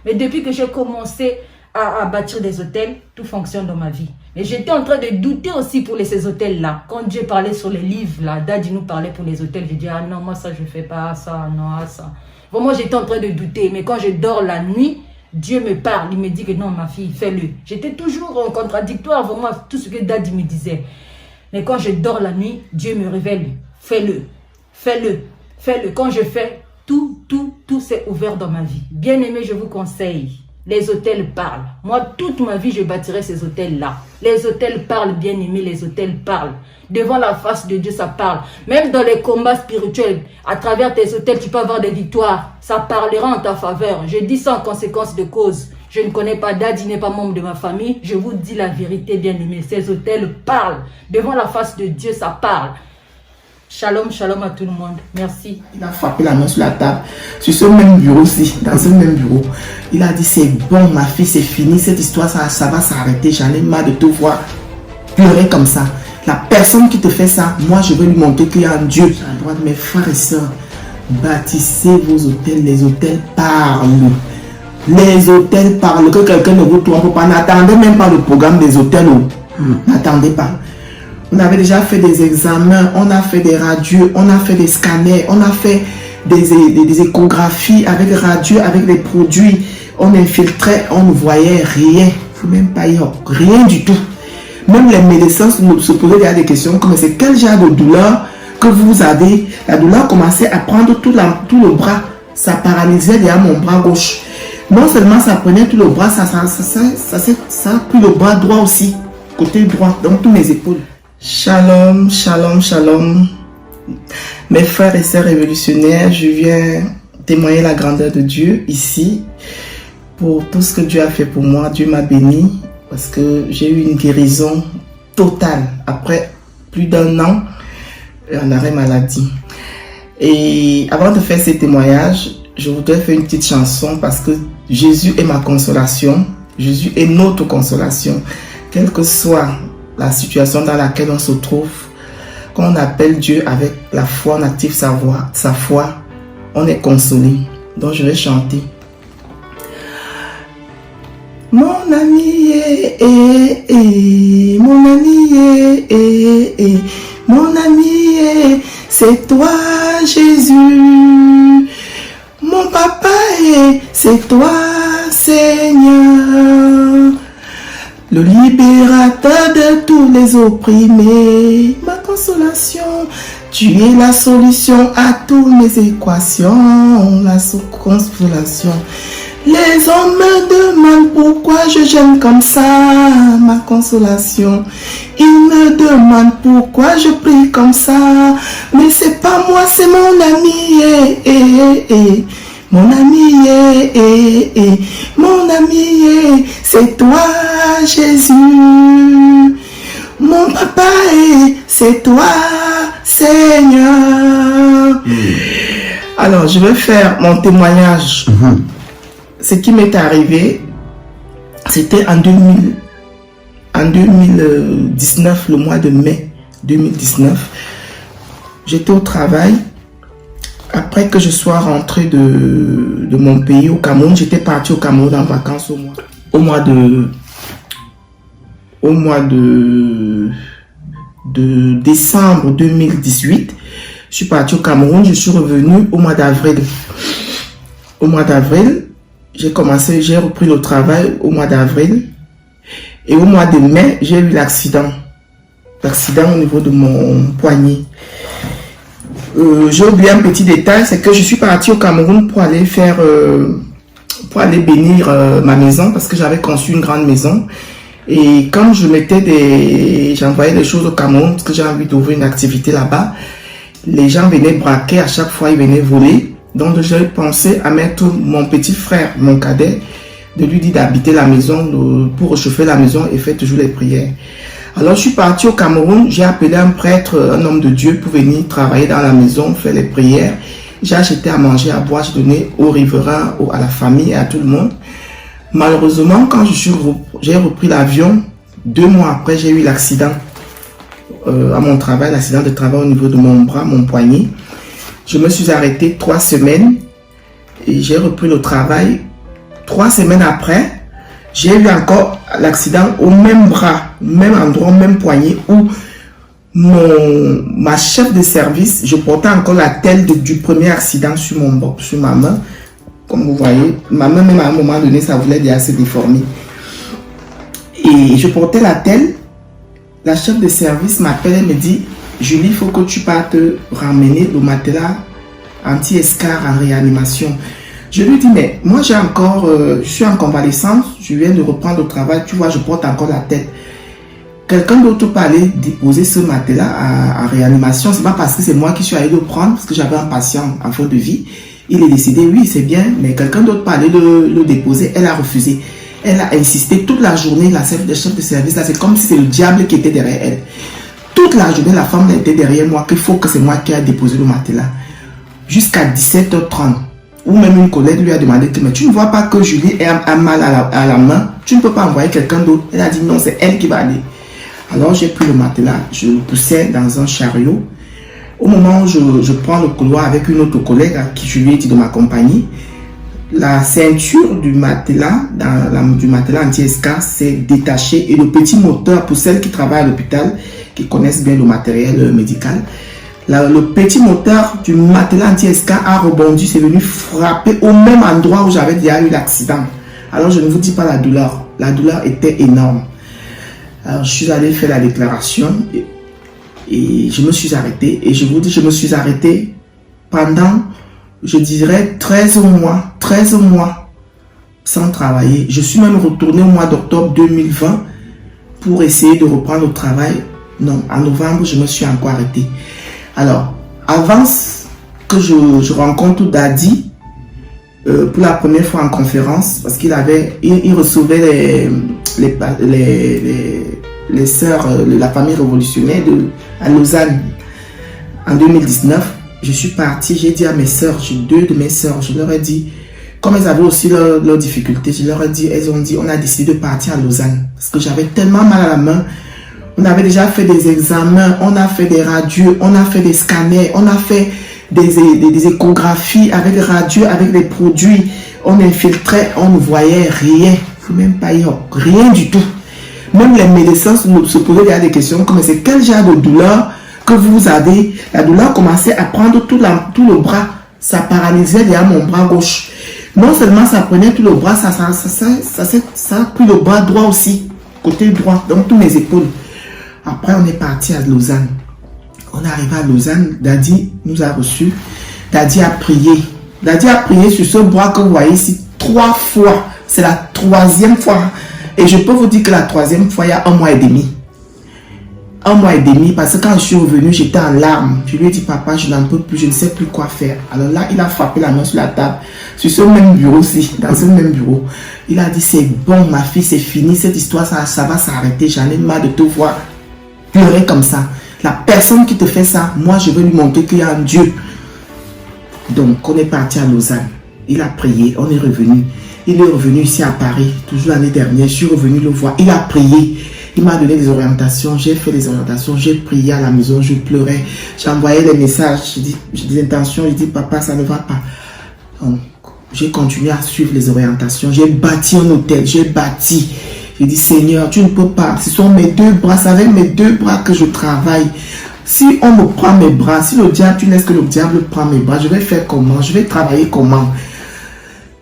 Mais depuis que j'ai commencé à bâtir des hôtels, tout fonctionne dans ma vie. Mais j'étais en train de douter aussi pour ces hôtels-là. Quand Dieu parlait sur les livres, là, Daddy nous parlait pour les hôtels, je dis, ah non, moi ça je fais pas, ça, non, ça. Vraiment, j'étais en train de douter. Mais quand je dors la nuit, Dieu me parle. Il me dit que non, ma fille, fais-le. J'étais toujours en contradictoire, vraiment, tout ce que Daddy me disait. Mais quand je dors la nuit, Dieu me révèle. Fais-le. Fais-le. Fais-le. Quand je fais, tout s'est ouvert dans ma vie. Bien aimé, je vous conseille. Les hôtels parlent. Moi, toute ma vie, je bâtirai ces hôtels-là. Les hôtels parlent, bien aimé, les hôtels parlent. Devant la face de Dieu, ça parle. Même dans les combats spirituels, à travers tes hôtels, tu peux avoir des victoires. Ça parlera en ta faveur. Je dis ça en conséquence de cause. Je ne connais pas Daddy, n'est pas membre de ma famille. Je vous dis la vérité, bien aimé. Ces hôtels parlent. Devant la face de Dieu, ça parle. Shalom, shalom à tout le monde. Merci. Il a frappé la main sur la table, sur ce même bureau aussi, dans ce même bureau. Il a dit, c'est bon ma fille, c'est fini, cette histoire, ça va s'arrêter. J'en ai marre de te voir pleurer comme ça. La personne qui te fait ça, moi je vais lui montrer qu'il y a un Dieu. À la droite, mes frères et sœurs, bâtissez vos hôtels, les hôtels parlent. Les hôtels parlent, que quelqu'un ne vous trompe pas. N'attendez même pas le programme des hôtels. N'attendez pas. On avait déjà fait des examens, on a fait des radios, on a fait des scanners, on a fait des échographies avec radio, avec des produits. On infiltrait, on ne voyait rien. Il ne faut même pas y avoir rien du tout. Même les médecins se posaient déjà des questions comme c'est quel genre de douleur que vous avez. La douleur commençait à prendre tout le bras. Ça paralysait déjà mon bras gauche. Non seulement ça prenait tout le bras, ça a pris le bras droit aussi. Côté droit, donc tous mes épaules. Shalom, shalom, shalom. Mes frères et sœurs révolutionnaires, je viens témoigner la grandeur de Dieu ici. Pour tout ce que Dieu a fait pour moi, Dieu m'a béni parce que j'ai eu une guérison totale après plus d'1 an en arrêt maladie. Et avant de faire ces témoignages, je voudrais faire une petite chanson parce que Jésus est ma consolation. Jésus est notre consolation. Quelle que soit la situation dans laquelle on se trouve, quand on appelle Dieu avec la foi, on active sa foi, on est consolé. Donc je vais chanter. Mon ami, mon ami, mon ami, c'est toi Jésus. Mon papa, c'est toi Seigneur. Le libérateur de tous les opprimés, ma consolation, tu es la solution à toutes mes équations, la consolation. Les hommes me demandent pourquoi je gêne comme ça, ma consolation. Ils me demandent pourquoi je prie comme ça, mais c'est pas moi, c'est mon ami, mon ami, mon ami, c'est toi Jésus. Mon papa, c'est toi Seigneur. Alors, je vais faire mon témoignage. Ce qui m'est arrivé, C'était en 2019, le mois de mai 2019. J'étais au travail. Après que je sois rentré de mon pays au Cameroun, j'étais parti au Cameroun en vacances au mois de décembre 2018. Je suis parti au Cameroun, je suis revenu au mois d'avril. Au mois d'avril, j'ai repris le travail au mois d'avril. Et au mois de mai, j'ai eu l'accident. L'accident au niveau de mon poignet. J'ai oublié un petit détail, c'est que je suis parti au Cameroun pour aller bénir ma maison parce que j'avais conçu une grande maison. Et quand j'envoyais des choses au Cameroun parce que j'ai envie d'ouvrir une activité là-bas, les gens venaient braquer à chaque fois, ils venaient voler. Donc j'ai pensé à mettre mon petit frère, mon cadet, de lui dire d'habiter la maison pour réchauffer la maison et faire toujours les prières. Alors je suis parti au Cameroun, j'ai appelé un prêtre, un homme de Dieu pour venir travailler dans la maison, faire les prières. J'ai acheté à manger, à boire, j'ai donné aux riverains, à la famille et à tout le monde. Malheureusement, quand j'ai repris l'avion, 2 mois après, j'ai eu l'accident à mon travail, l'accident de travail au niveau de mon bras, mon poignet. Je me suis arrêté 3 semaines et j'ai repris le travail. 3 semaines après, j'ai eu encore l'accident au même bras, même endroit, même poignet où ma chef de service, je portais encore la telle du premier accident sur ma main. Comme vous voyez, ma main même à un moment donné, ça voulait déjà se déformer. Et je portais la telle. La chef de service m'appelle et me dit, Julie, il faut que tu partes ramener le matelas anti-escar en réanimation. Je lui dis, mais moi je suis en convalescence, je viens de reprendre le travail, tu vois, je porte encore la tête. Quelqu'un d'autre peut aller déposer ce matelas en réanimation, c'est pas parce que c'est moi qui suis allé le prendre, parce que j'avais un patient en fin de vie. Il est décédé, oui, c'est bien, mais quelqu'un d'autre peut aller le déposer. Elle a refusé. Elle a insisté toute la journée, la chef de service, c'est comme si c'est le diable qui était derrière elle. Toute la journée, la femme était derrière moi, qu'il faut que c'est moi qui ai déposé le matelas. Jusqu'à 17h30. Ou même une collègue lui a demandé, mais tu ne vois pas que Julie a mal à la main, tu ne peux pas envoyer quelqu'un d'autre. Elle a dit non, c'est elle qui va aller. Alors j'ai pris le matelas, je le poussais dans un chariot. Au moment où je prends le couloir avec une autre collègue à qui je lui ai dit de m'accompagner, la ceinture du matelas anti-escar s'est détachée et le petit moteur, pour celles qui travaillent à l'hôpital, qui connaissent bien le matériel médical, le petit moteur du matelas anti-escar a rebondi, c'est venu frapper au même endroit où j'avais déjà eu l'accident. Alors je ne vous dis pas la douleur était énorme. Alors je suis allé faire la déclaration et je me suis arrêté. Et je vous dis, je me suis arrêté pendant, je dirais, 13 mois sans travailler. Je suis même retourné au mois d'octobre 2020 pour essayer de reprendre le travail. Non, en novembre, je me suis encore arrêté. Alors, avant que je rencontre Daddy, pour la première fois en conférence, parce qu'il recevait les sœurs, la famille révolutionnaire à Lausanne en 2019. Je suis parti, j'ai dit à mes sœurs, j'ai 2 de mes sœurs, je leur ai dit, comme elles avaient aussi leurs difficultés, je leur ai dit, elles ont dit, on a décidé de partir à Lausanne, parce que j'avais tellement mal à la main. On avait déjà fait des examens, on a fait des radios, on a fait des scanners, on a fait des échographies avec des radios, avec des produits. On infiltrait, on ne voyait rien. Il ne faut même pas y rien du tout. Même les médecins se posaient des questions comme c'est quel genre de douleur que vous avez. La douleur commençait à prendre tout le bras. Ça paralysait derrière mon bras gauche. Non seulement ça prenait tout le bras, ça a pris le bras droit aussi, côté droit, donc tous mes épaules. Après, on est parti à Lausanne. On est arrivé à Lausanne. Daddy nous a reçus. Daddy a prié. Daddy a prié sur ce bras que vous voyez ici 3 fois. C'est la 3e fois. Et je peux vous dire que la 3e fois, il y a 1 mois et demi. 1 mois et demi, parce que quand je suis revenu, j'étais en larmes. Je lui ai dit, papa, je n'en peux plus, je ne sais plus quoi faire. Alors là, il a frappé la main sur la table, sur ce même bureau-ci, dans ce même bureau. Il a dit, c'est bon, ma fille, c'est fini, cette histoire, ça va s'arrêter. J'en ai marre de te voir pleurer comme ça. La personne qui te fait ça, moi, je vais lui montrer qu'il y a un Dieu. Donc, on est parti à Lausanne. Il a prié, on est revenu. Il est revenu ici à Paris, toujours l'année dernière. Je suis revenu le voir. Il a prié. Il m'a donné des orientations. J'ai fait des orientations. J'ai prié à la maison. Je pleurais. J'envoyais des messages. J'ai des intentions. Je dis, papa, ça ne va pas. Donc, j'ai continué à suivre les orientations. J'ai bâti un hôtel. J'ai bâti. J'ai dit, Seigneur, tu ne peux pas. Ce sont mes deux bras. C'est avec mes deux bras que je travaille. Si on me prend mes bras, si le diable, tu laisses que le diable prend mes bras, je vais faire comment? Je vais travailler comment?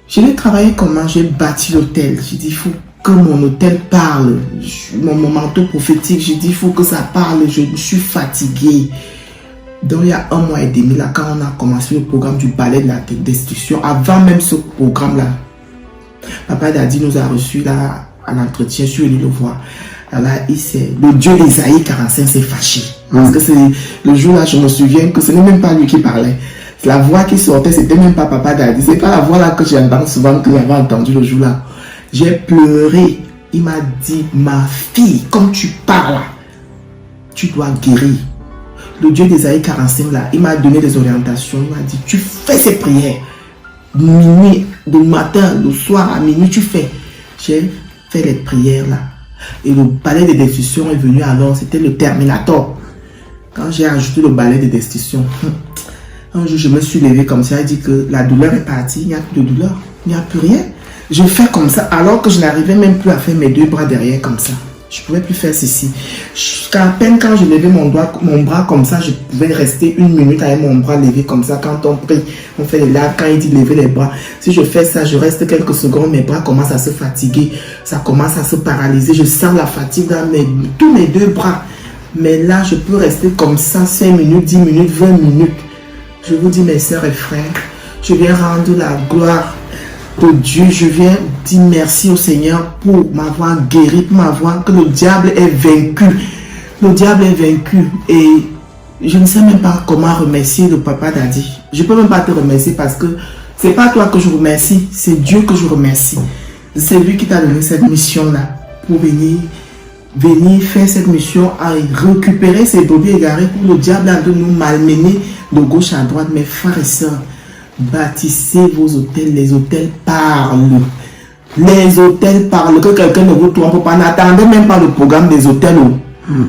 Je vais travailler comment? J'ai bâti l'hôtel. J'ai dit, il faut que mon hôtel parle. Mon manteau prophétique, j'ai dit, il faut que ça parle. Je suis fatigué. Donc, il y a 1 mois et demi, là, quand on a commencé le programme du balai de la destruction, avant même ce programme-là, Papa Daddy nous a reçus là, à l'entretien, je suis venu le voir. Là, le Dieu d'Ésaïe 45 s'est fâché. Parce que c'est le jour-là, je me souviens que ce n'est même pas lui qui parlait. La voix qui sortait, c'était même pas Papa Daddy. C'est pas la voix là que j'entends souvent, que j'avais entendu le jour-là. J'ai pleuré. Il m'a dit, ma fille, comme tu parles, tu dois guérir. Le Dieu d'Ésaïe 45 là, il m'a donné des orientations. Il m'a dit, tu fais ces prières. Minuit, le matin, le soir, à minuit, tu fais. J'ai fait les prières là. Et le balai de destruction est venu alors, c'était le Terminator. Quand j'ai ajouté le balai de destruction, un jour je me suis levé comme ça, il dit que la douleur est partie, il n'y a plus de douleur, il n'y a plus rien. Je fais comme ça alors que je n'arrivais même plus à faire mes deux bras derrière comme ça. Je ne pouvais plus faire ceci. À peine quand je levais mon bras comme ça, je pouvais rester 1 minute avec mon bras levé comme ça. Quand on prie, on fait les laves, quand il dit lever les bras. Si je fais ça, je reste quelques secondes, mes bras commencent à se fatiguer. Ça commence à se paralyser. Je sens la fatigue dans tous mes 2 bras. Mais là, je peux rester comme ça 5 minutes, 10 minutes, 20 minutes. Je vous dis, mes sœurs et frères, je viens rendre la gloire de Dieu. Je viens dire merci au Seigneur pour m'avoir guéri, pour m'avoir que le diable est vaincu. Le diable est vaincu et je ne sais même pas comment remercier le Papa Daddy. Je ne peux même pas te remercier parce que c'est pas toi que je remercie, c'est Dieu que je remercie. C'est lui qui t'a donné cette mission-là pour venir faire cette mission à récupérer ces brebis égarés pour le diable de nous malmener de gauche à droite. Mes frères et sœurs, bâtissez vos hôtels, les hôtels parlent. Les hôtels parlent, que quelqu'un ne vous trompe pas. N'attendez même pas le programme des hôtels.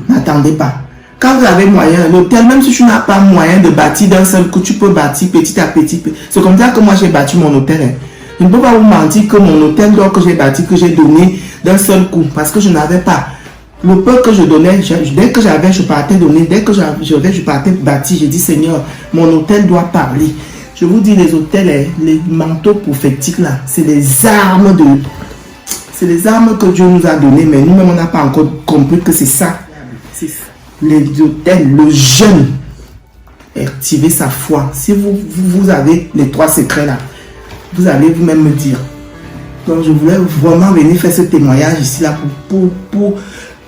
N'attendez pas. Quand vous avez moyen, l'hôtel, même si tu n'as pas moyen de bâtir d'un seul coup, tu peux bâtir petit à petit. C'est comme ça que moi j'ai bâti mon hôtel. Je ne peux pas vous mentir que mon hôtel que j'ai bâti, que j'ai donné d'un seul coup, parce que je n'avais pas. Le peu que je donnais, dès que j'avais, je partais donner. Dès que je partais bâtir, j'ai dit, Seigneur, mon hôtel doit parler. Je vous dis, les hôtels, les manteaux prophétiques là, c'est les armes que Dieu nous a données, mais nous-mêmes, on n'a pas encore compris que c'est ça. Les hôtels, le jeûne, activez sa foi. Si vous avez les 3 secrets là, vous allez vous-même me dire. Donc, je voulais vraiment venir faire ce témoignage ici là pour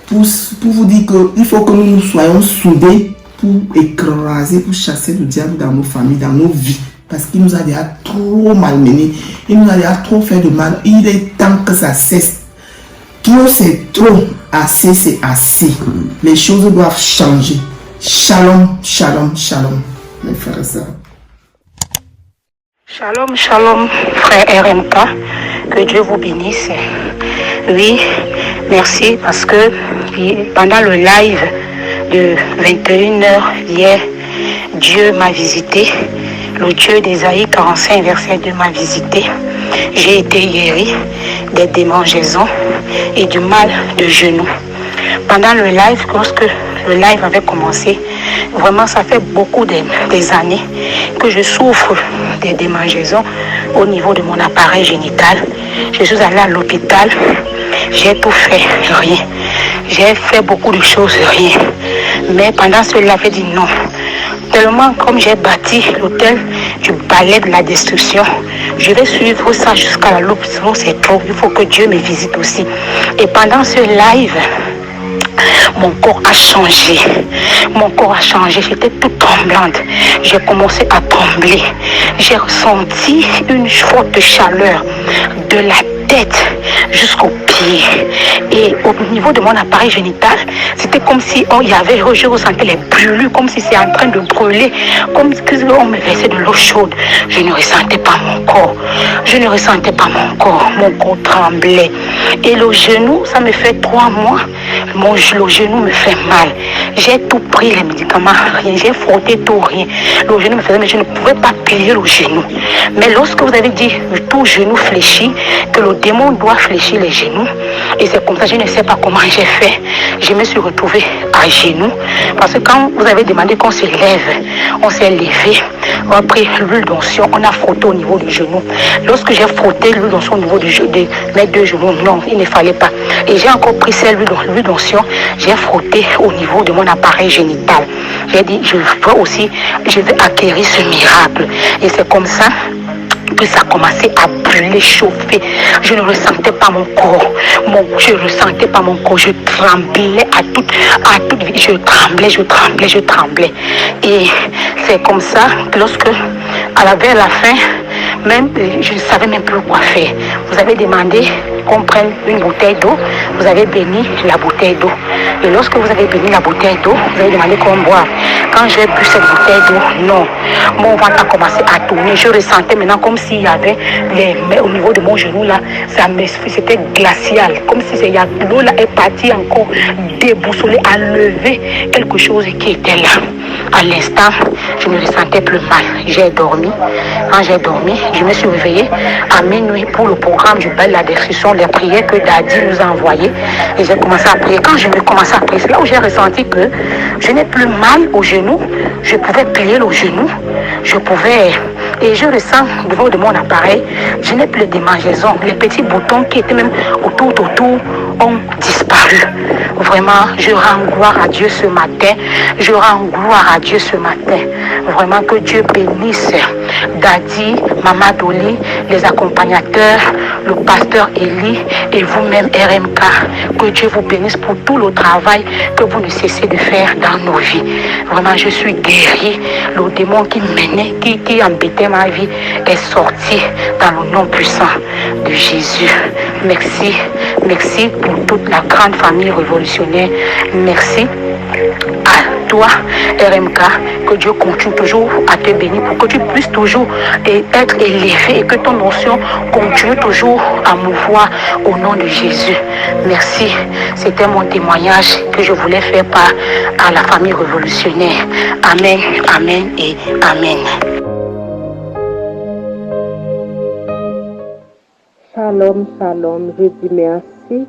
vous dire qu'il faut que nous soyons soudés pour écraser, pour chasser le diable dans nos familles, dans nos vies. Parce qu'il nous a déjà trop malmenés. Il nous a déjà trop fait de mal. Il est temps que ça cesse. Trop c'est trop. Assez c'est assez. Les choses doivent changer. Shalom, shalom, shalom. Mes frères et sœurs. Shalom, shalom, frère RMK. Que Dieu vous bénisse. Oui, merci parce que pendant le live de 21h hier, Dieu m'a visité. Le Dieu d'Ésaïe 45, verset 2 m'a visité. J'ai été guéri des démangeaisons et du mal de genoux. Pendant le live, lorsque le live avait commencé, vraiment ça fait beaucoup des années que je souffre des démangeaisons au niveau de mon appareil génital. Je suis allée à l'hôpital, j'ai tout fait, rien. J'ai fait beaucoup de choses, rien. Mais pendant ce live, j'ai dit non. Tellement comme j'ai bâti l'hôtel du balai de la destruction, je vais suivre ça jusqu'à la loupe, sinon c'est trop. Il faut que Dieu me visite aussi. Et pendant ce live, mon corps a changé. Mon corps a changé. J'étais toute tremblante. J'ai commencé à trembler. J'ai ressenti une forte chaleur de la tête tête jusqu'aux pieds. Et au niveau de mon appareil génital, c'était comme si je ressentais les brûlures, comme si c'est en train de brûler, comme si on me versait de l'eau chaude. Je ne ressentais pas mon corps. Je ne ressentais pas mon corps. Mon corps tremblait. Et le genou, ça me fait 3 mois. Le genou me fait mal. J'ai tout pris, les médicaments, rien. J'ai frotté tout, rien. Le genou me faisait, mais je ne pouvais pas plier le genou. Mais lorsque vous avez dit tout genou fléchi, que le démon doit fléchir les genoux, et c'est comme ça, je ne sais pas comment j'ai fait. Je me suis retrouvée à genoux. Parce que quand vous avez demandé qu'on se lève, on s'est levé. On a pris l'huile d'onction, on a frotté au niveau du genou. Lorsque j'ai frotté l'huile d'onction au niveau de mes 2 genoux, non, il ne fallait pas. Et j'ai encore pris celle l'huile d'onction, j'ai frotté au niveau de mon appareil génital. J'ai dit, je vais acquérir ce miracle. Et c'est comme ça que ça commençait à brûler, chauffer. Je ne ressentais pas mon corps. Je ne ressentais pas mon corps. Je tremblais à toute vie. Je tremblais. Et c'est comme ça que lorsque, vers la fin, même, je ne savais même plus quoi faire. Vous avez demandé qu'on prenne une bouteille d'eau. Vous avez béni la bouteille d'eau. Et lorsque vous avez béni la bouteille d'eau, vous avez demandé qu'on boive. Quand j'ai bu cette bouteille d'eau, non. Mon ventre a commencé à tourner. Je ressentais maintenant comme s'il y avait au niveau de mon genou là, c'était glacial. Comme si l'eau là est partie encore déboussolée, enlever quelque chose qui était là. À l'instant, je ne ressentais plus mal. J'ai dormi. Quand j'ai dormi, je me suis réveillée à minuit pour le programme du bal, la description des prières que Daddy nous a envoyées. Et j'ai commencé à prier. Quand je me commençais à prier, c'est là où j'ai ressenti que je n'ai plus mal au genou. Je pouvais plier le genou. Et je ressens au niveau de mon appareil, je n'ai plus de démangeaisons. Les petits boutons qui étaient même autour ont disparu. Vraiment, je rends gloire à Dieu ce matin. Je rends gloire à Dieu ce matin. Vraiment que Dieu bénisse Daddy, Maman Dolly, les accompagnateurs, le pasteur Eli et vous-même RMK. Que Dieu vous bénisse pour tout le travail que vous ne cessez de faire dans nos vies. Vraiment, je suis guérie. Le démon qui menait, qui embêtait ma vie est sorti dans le nom puissant de Jésus. Merci pour toute la grande famille révolutionnaire. Merci à toi, RMK, que Dieu continue toujours à te bénir pour que tu puisses toujours être élevé et que ton notion continue toujours à mouvoir au nom de Jésus. Merci. C'était mon témoignage que je voulais faire part à la famille révolutionnaire. Amen, amen et amen. Shalom, shalom. Je dis merci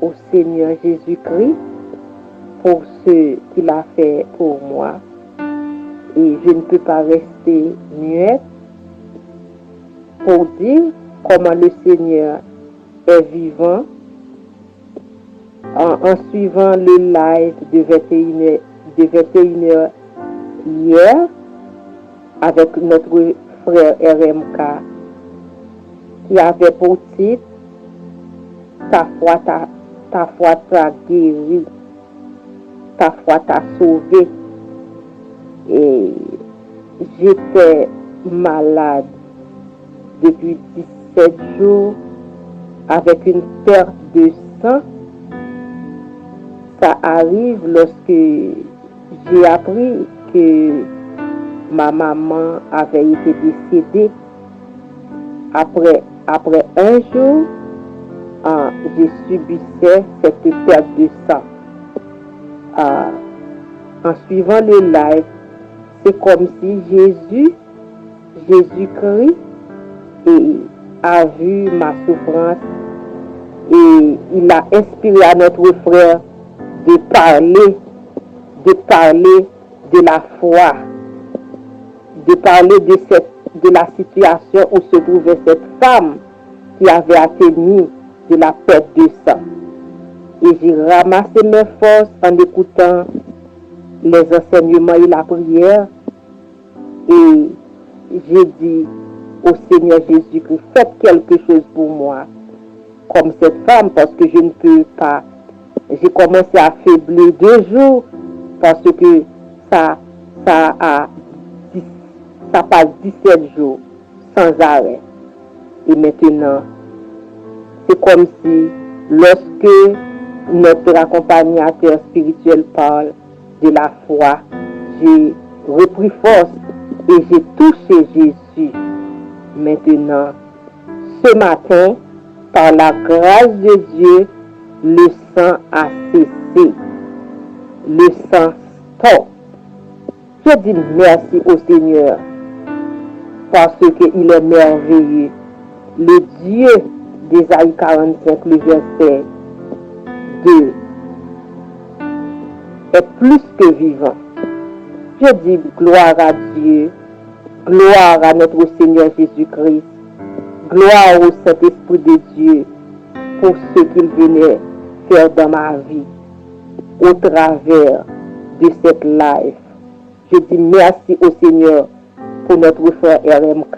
au Seigneur Jésus-Christ pour ce qu'il a fait pour moi. Et je ne peux pas rester muette pour dire comment le Seigneur est vivant en suivant le live de 21h hier avec notre frère RMK qui avait pour titre ta foi t'a guéri, ta foi t'a sauvé. Et j'étais malade depuis 17 jours avec une perte de sang. Ça arrive lorsque j'ai appris que ma maman avait été décédée. Après un jour, je subissais cette perte de sang. En suivant le live, c'est comme si Jésus-Christ a vu ma souffrance et il a inspiré à notre frère de parler de la foi, de parler de la situation où se trouvait cette femme qui avait atteint de la perte de sang. Et j'ai ramassé mes forces en écoutant les enseignements et la prière. Et j'ai dit au Seigneur Jésus-Christ, faites quelque chose pour moi, comme cette femme, parce que je ne peux pas. J'ai commencé à faiblir 2 jours, parce que ça passe 17 jours sans arrêt. Et maintenant, c'est comme si, lorsque notre accompagnateur spirituel parle de la foi, j'ai repris force et j'ai touché Jésus. Maintenant, ce matin, par la grâce de Dieu, le sang a cessé. Le sang stop. Je dis merci au Seigneur parce qu'il est merveilleux. Le Dieu d'Ésaïe 45, le verset 2, est plus que vivant. Je dis gloire à Dieu, gloire à notre Seigneur Jésus-Christ, gloire au Saint-Esprit de Dieu pour ce qu'il venait faire dans ma vie au travers de cette live. Je dis merci au Seigneur pour notre frère RMK.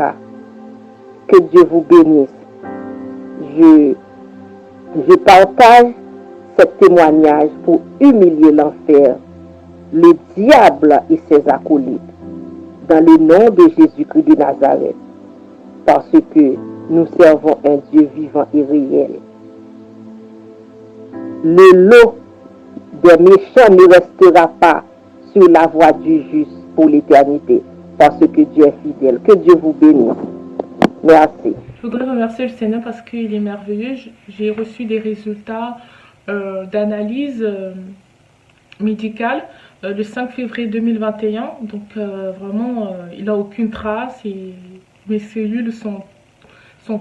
Que Dieu vous bénisse. Je partage ce témoignage pour humilier l'enfer, le diable et ses acolytes, dans le nom de Jésus-Christ de Nazareth, parce que nous servons un Dieu vivant et réel. Le lot des méchants ne restera pas sur la voie du juste pour l'éternité, parce que Dieu est fidèle. Que Dieu vous bénisse. Merci. Je voudrais remercier le Seigneur parce qu'il est merveilleux. J'ai reçu des résultats d'analyse médicale le 5 février 2021. Donc vraiment, il n'a aucune trace et mes cellules sont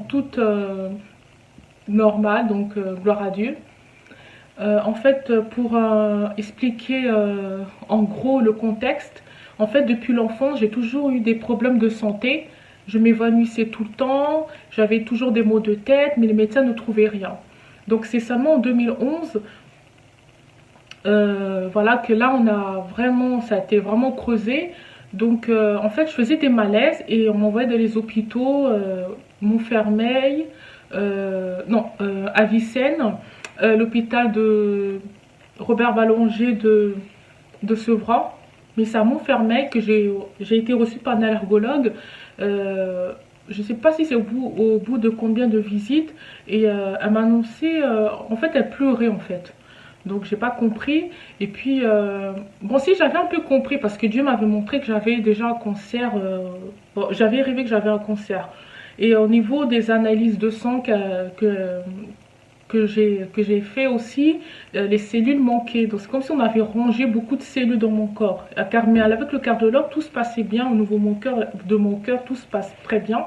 toutes normales. Donc gloire à Dieu. En fait, pour expliquer en gros le contexte, en fait, depuis l'enfance, j'ai toujours eu des problèmes de santé. Je m'évanouissais tout le temps, j'avais toujours des maux de tête, mais les médecins ne trouvaient rien. Donc c'est seulement en 2011, voilà, que là, ça a été vraiment creusé. Donc en fait, je faisais des malaises et on m'envoyait dans les hôpitaux, Montfermeil, Avicenne, l'hôpital de Robert Ballanger de Sevran, mais c'est à Montfermeil que j'ai été reçue par un allergologue. Je ne sais pas si c'est au bout de combien de visites, et elle m'a annoncé, en fait elle pleurait en fait, donc j'ai pas compris. Et puis bon, si j'avais un peu compris parce que Dieu m'avait montré que j'avais déjà un cancer, bon, j'avais rêvé que j'avais un cancer, et au niveau des analyses de sang que j'ai fait aussi, les cellules manquaient. Donc c'est comme si on avait rangé beaucoup de cellules dans mon corps. Mais avec le cardiologue, tout se passait bien. Au niveau de mon cœur, tout se passe très bien.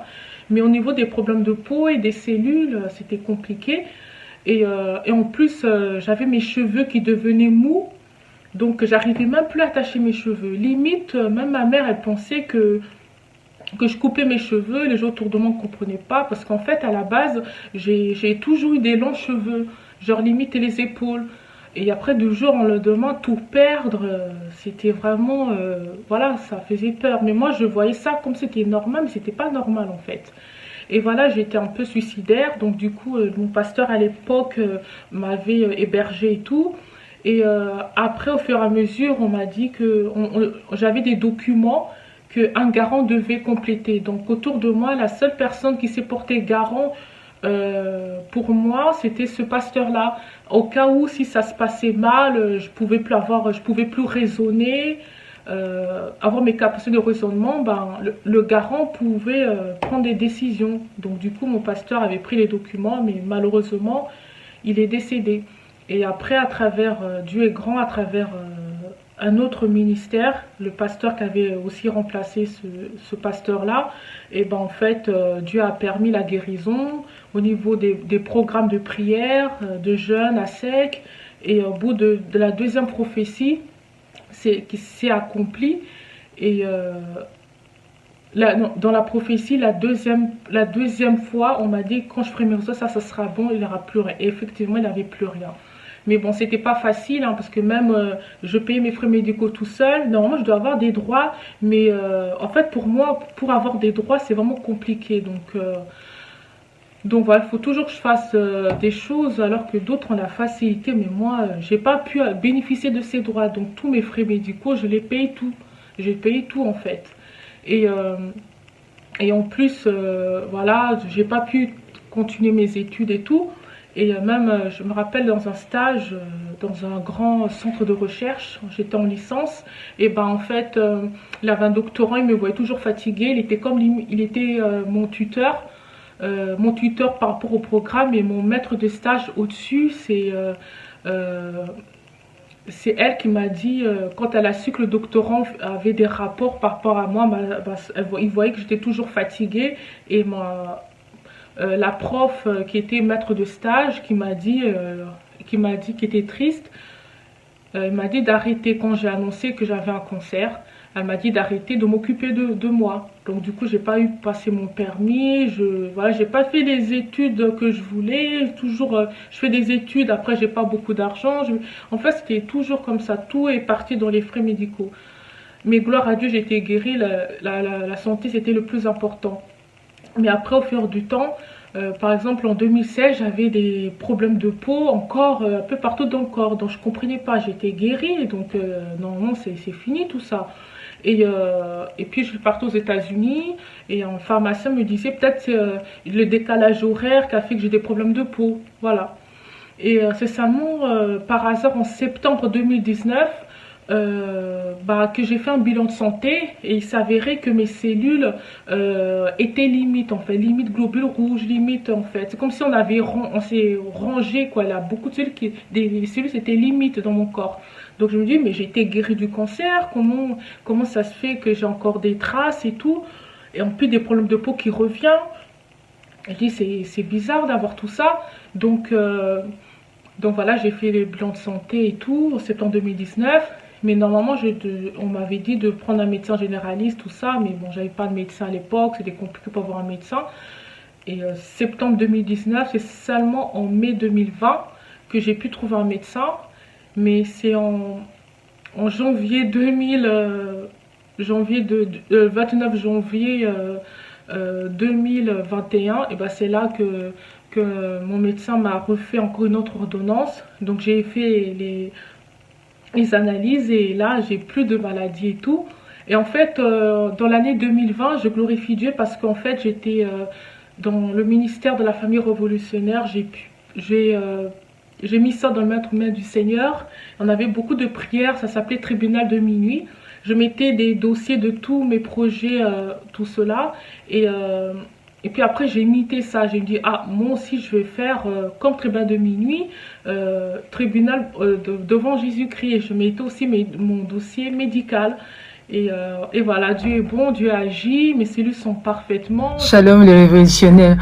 Mais au niveau des problèmes de peau et des cellules, c'était compliqué. Et en plus, j'avais mes cheveux qui devenaient mous. Donc j'arrivais même plus à attacher mes cheveux. Limite, même ma mère, elle pensait que je coupais mes cheveux. Les gens autour de moi ne comprenaient pas, parce qu'en fait à la base j'ai toujours eu des longs cheveux, genre limite les épaules, et après du jour au lendemain tout perdre, c'était vraiment voilà, ça faisait peur. Mais moi je voyais ça comme c'était normal, mais c'était pas normal en fait. Et voilà, j'étais un peu suicidaire, donc du coup mon pasteur à l'époque m'avait hébergé et tout. Et après, au fur et à mesure, on m'a dit que j'avais des documents qu'un garant devait compléter. Donc autour de moi, la seule personne qui s'est portée garant pour moi, c'était ce pasteur-là. Au cas où, si ça se passait mal, je pouvais plus raisonner, avoir mes capacités de raisonnement, le garant pouvait prendre des décisions. Donc du coup, mon pasteur avait pris les documents, mais malheureusement, il est décédé. Et après, à travers Dieu est grand, à travers un autre ministère, le pasteur qui avait aussi remplacé ce pasteur-là, et en fait, Dieu a permis la guérison au niveau des programmes de prière, de jeûne à sec. Et au bout de la deuxième prophétie qui s'est accomplie, et dans la prophétie, la deuxième fois, on m'a dit, quand je ferai mes résultats, ça sera bon, il n'aura plus rien. Et effectivement, il n'avait plus rien. Mais bon, c'était pas facile, hein, parce que même je payais mes frais médicaux tout seul. Normalement, je dois avoir des droits, mais en fait, pour moi, pour avoir des droits, c'est vraiment compliqué. Donc voilà, il faut toujours que je fasse des choses alors que d'autres ont la facilité. Mais moi, j'ai pas pu bénéficier de ces droits. Donc tous mes frais médicaux, je les paye tout. J'ai payé tout en fait. Et en plus, voilà, j'ai pas pu continuer mes études et tout. Et même, je me rappelle dans un stage, dans un grand centre de recherche, j'étais en licence, et ben en fait, il avait un doctorant, il me voyait toujours fatiguée, il était mon tuteur par rapport au programme, et mon maître de stage au-dessus, c'est elle qui m'a dit, quand elle a su que le doctorant avait des rapports par rapport à moi, il voyait que j'étais toujours fatiguée, et la prof qui était maître de stage, qui était triste, elle m'a dit d'arrêter quand j'ai annoncé que j'avais un cancer. Elle m'a dit d'arrêter de m'occuper de moi. Donc du coup, j'ai pas eu passé mon permis. J'ai pas fait les études que je voulais. Toujours, je fais des études. Après, j'ai pas beaucoup d'argent. En fait, c'était toujours comme ça. Tout est parti dans les frais médicaux. Mais gloire à Dieu, j'ai été guérie. La santé, c'était le plus important. Mais après, au fur du temps, par exemple, en 2016, j'avais des problèmes de peau encore un peu partout dans le corps. Donc, je ne comprenais pas. J'étais guérie. Donc, normalement, c'est fini tout ça. Et puis, je suis partie aux États-Unis. Et un pharmacien me disait peut-être le décalage horaire qui a fait que j'ai des problèmes de peau. Voilà. Et c'est seulement par hasard en septembre 2019 que j'ai fait un bilan de santé et il s'avérait que mes cellules étaient limites en fait, limite globules rouges, limite en fait. C'est comme si on s'est rangé quoi. Là, beaucoup de cellules des cellules étaient limites dans mon corps. Donc je me dis mais j'ai été guérie du cancer, comment ça se fait que j'ai encore des traces et tout, et en plus des problèmes de peau qui reviennent. Je dis c'est bizarre d'avoir tout ça. Donc voilà, j'ai fait le bilan de santé et tout en septembre 2019. Mais normalement, on m'avait dit de prendre un médecin généraliste, tout ça. Mais bon, j'avais pas de médecin à l'époque. C'était compliqué pour avoir un médecin. Et septembre 2019, c'est seulement en mai 2020 que j'ai pu trouver un médecin. Mais c'est en janvier 29 janvier 2021, et ben c'est là que mon médecin m'a refait encore une autre ordonnance. Donc j'ai fait les analyses et là j'ai plus de maladie et tout. Et en fait dans l'année 2020 je glorifie Dieu parce qu'en fait j'étais dans le ministère de la famille révolutionnaire. J'ai mis ça dans le main du Seigneur. On avait beaucoup de prières, ça s'appelait tribunal de minuit. Je mettais des dossiers de tous mes projets, tout cela, et puis après j'ai imité ça. J'ai dit moi aussi je vais faire comme tribunal de minuit, tribunal devant Jésus-Christ. Et je mettais aussi mon dossier médical. Et voilà, Dieu est bon, Dieu agit, mes cellules sont parfaitement... Shalom les révolutionnaires,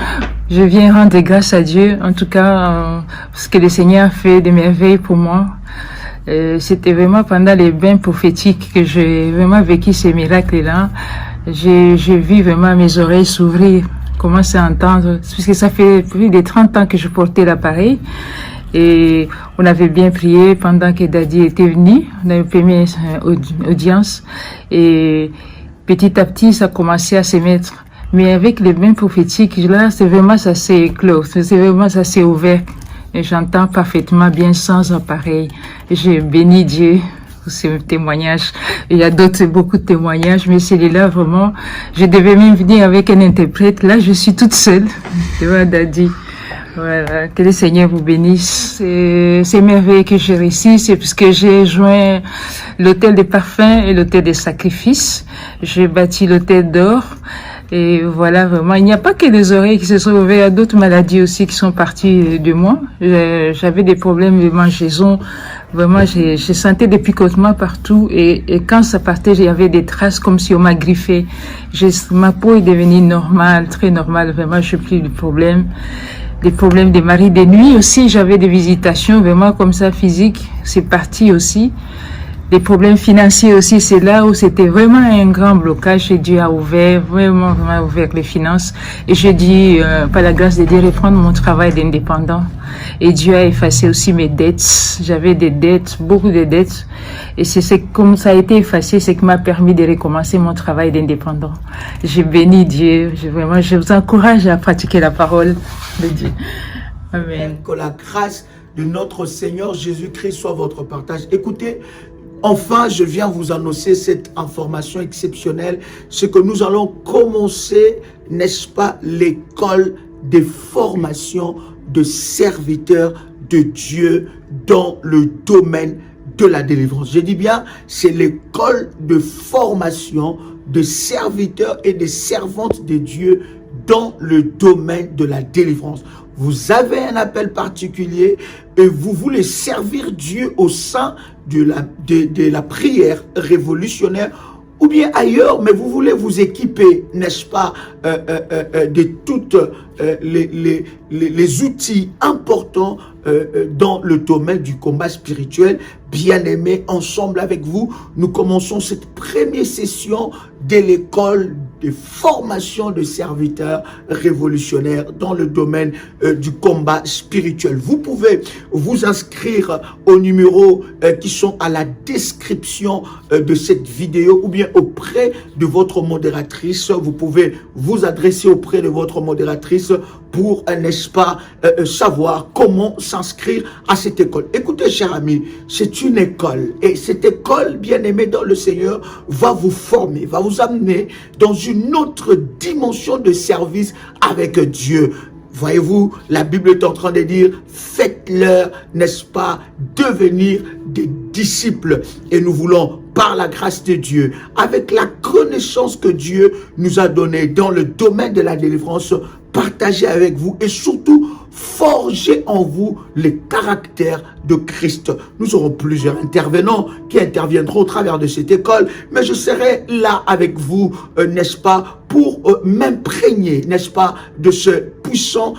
je viens rendre grâce à Dieu, en tout cas, parce que le Seigneur fait des merveilles pour moi. C'était vraiment pendant les bains prophétiques que j'ai vraiment vécu ces miracles-là. J'ai vu vraiment mes oreilles s'ouvrir, commencer à entendre, puisque ça fait plus de 30 ans que je portais l'appareil. Et on avait bien prié pendant que Daddy était venu. On avait fait une audience. Et petit à petit, ça commençait à se mettre. Mais avec les bains prophétiques, là, c'est vraiment, ça s'est clos. C'est vraiment, ça s'est ouvert. Et j'entends parfaitement bien sans appareil. J'ai béni Dieu pour ce témoignage. Il y a beaucoup de témoignages, mais celui-là, vraiment, je devais même venir avec un interprète. Là, je suis toute seule. Tu vois, Daddy. Voilà, que le Seigneur vous bénisse. C'est merveilleux que j'ai réussi, c'est parce que j'ai joint l'hôtel des parfums et l'hôtel des sacrifices. J'ai bâti l'hôtel d'or. Et voilà, vraiment, il n'y a pas que les oreilles qui se sont ouvertes, il y a d'autres maladies aussi qui sont parties de moi. J'avais des problèmes de mangeaison. Vraiment, j'ai senti des picotements partout. Et quand ça partait, il y avait des traces comme si on m'a griffé. Ma peau est devenue normale, très normale. Vraiment, je n'ai plus de problème. Des problèmes des maris de nuit aussi, j'avais des visitations vraiment comme ça physiques, c'est parti aussi. Des problèmes financiers aussi, c'est là où c'était vraiment un grand blocage et Dieu a ouvert, vraiment ouvert les finances. Et je dis, par la grâce de Dieu, reprendre mon travail d'indépendant. Et Dieu a effacé aussi mes dettes. J'avais des dettes, beaucoup de dettes. Et c'est comme ça a été effacé, c'est qui m'a permis de recommencer mon travail d'indépendant. J'ai béni Dieu. Je vous encourage à pratiquer la parole de Dieu. Amen. Que la grâce de notre Seigneur Jésus-Christ soit votre partage. Écoutez, enfin, je viens vous annoncer cette information exceptionnelle. C'est que nous allons commencer, n'est-ce pas, l'école des formations de serviteurs de Dieu dans le domaine de la délivrance. Je dis bien, c'est l'école de formation de serviteurs et de servantes de Dieu dans le domaine de la délivrance. Vous avez un appel particulier et vous voulez servir Dieu au sein de la prière révolutionnaire ou bien ailleurs, mais vous voulez vous équiper, n'est-ce pas, de toutes les outils importants dans le domaine du combat spirituel. Bien-aimés, ensemble avec vous, nous commençons cette première session de l'école de formation de serviteurs révolutionnaires dans le domaine du combat spirituel. Vous pouvez vous inscrire aux numéros qui sont à la description de cette vidéo ou bien auprès de votre modératrice. Vous pouvez vous adresser auprès de votre modératrice pour, n'est-ce pas, savoir comment s'inscrire à cette école. Écoutez, chers amis, c'est une école. Et cette école, bien-aimée dans le Seigneur, va vous former, va vous amener dans une autre dimension de service avec Dieu. Voyez-vous, la Bible est en train de dire, faites-leur, n'est-ce pas, devenir des disciples. Et nous voulons, par la grâce de Dieu, avec la connaissance que Dieu nous a donnée dans le domaine de la délivrance, partager avec vous et surtout forger en vous les caractères de Christ. Nous aurons plusieurs intervenants qui interviendront au travers de cette école, mais je serai là avec vous, n'est-ce pas, pour m'imprégner, n'est-ce pas, de ce puissant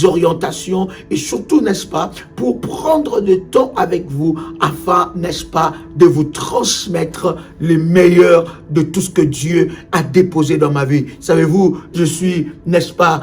orientations et surtout, n'est-ce pas, pour prendre du temps avec vous afin, n'est-ce pas, de vous transmettre les meilleurs de tout ce que Dieu a déposé dans ma vie. Savez-vous, je suis, n'est-ce pas,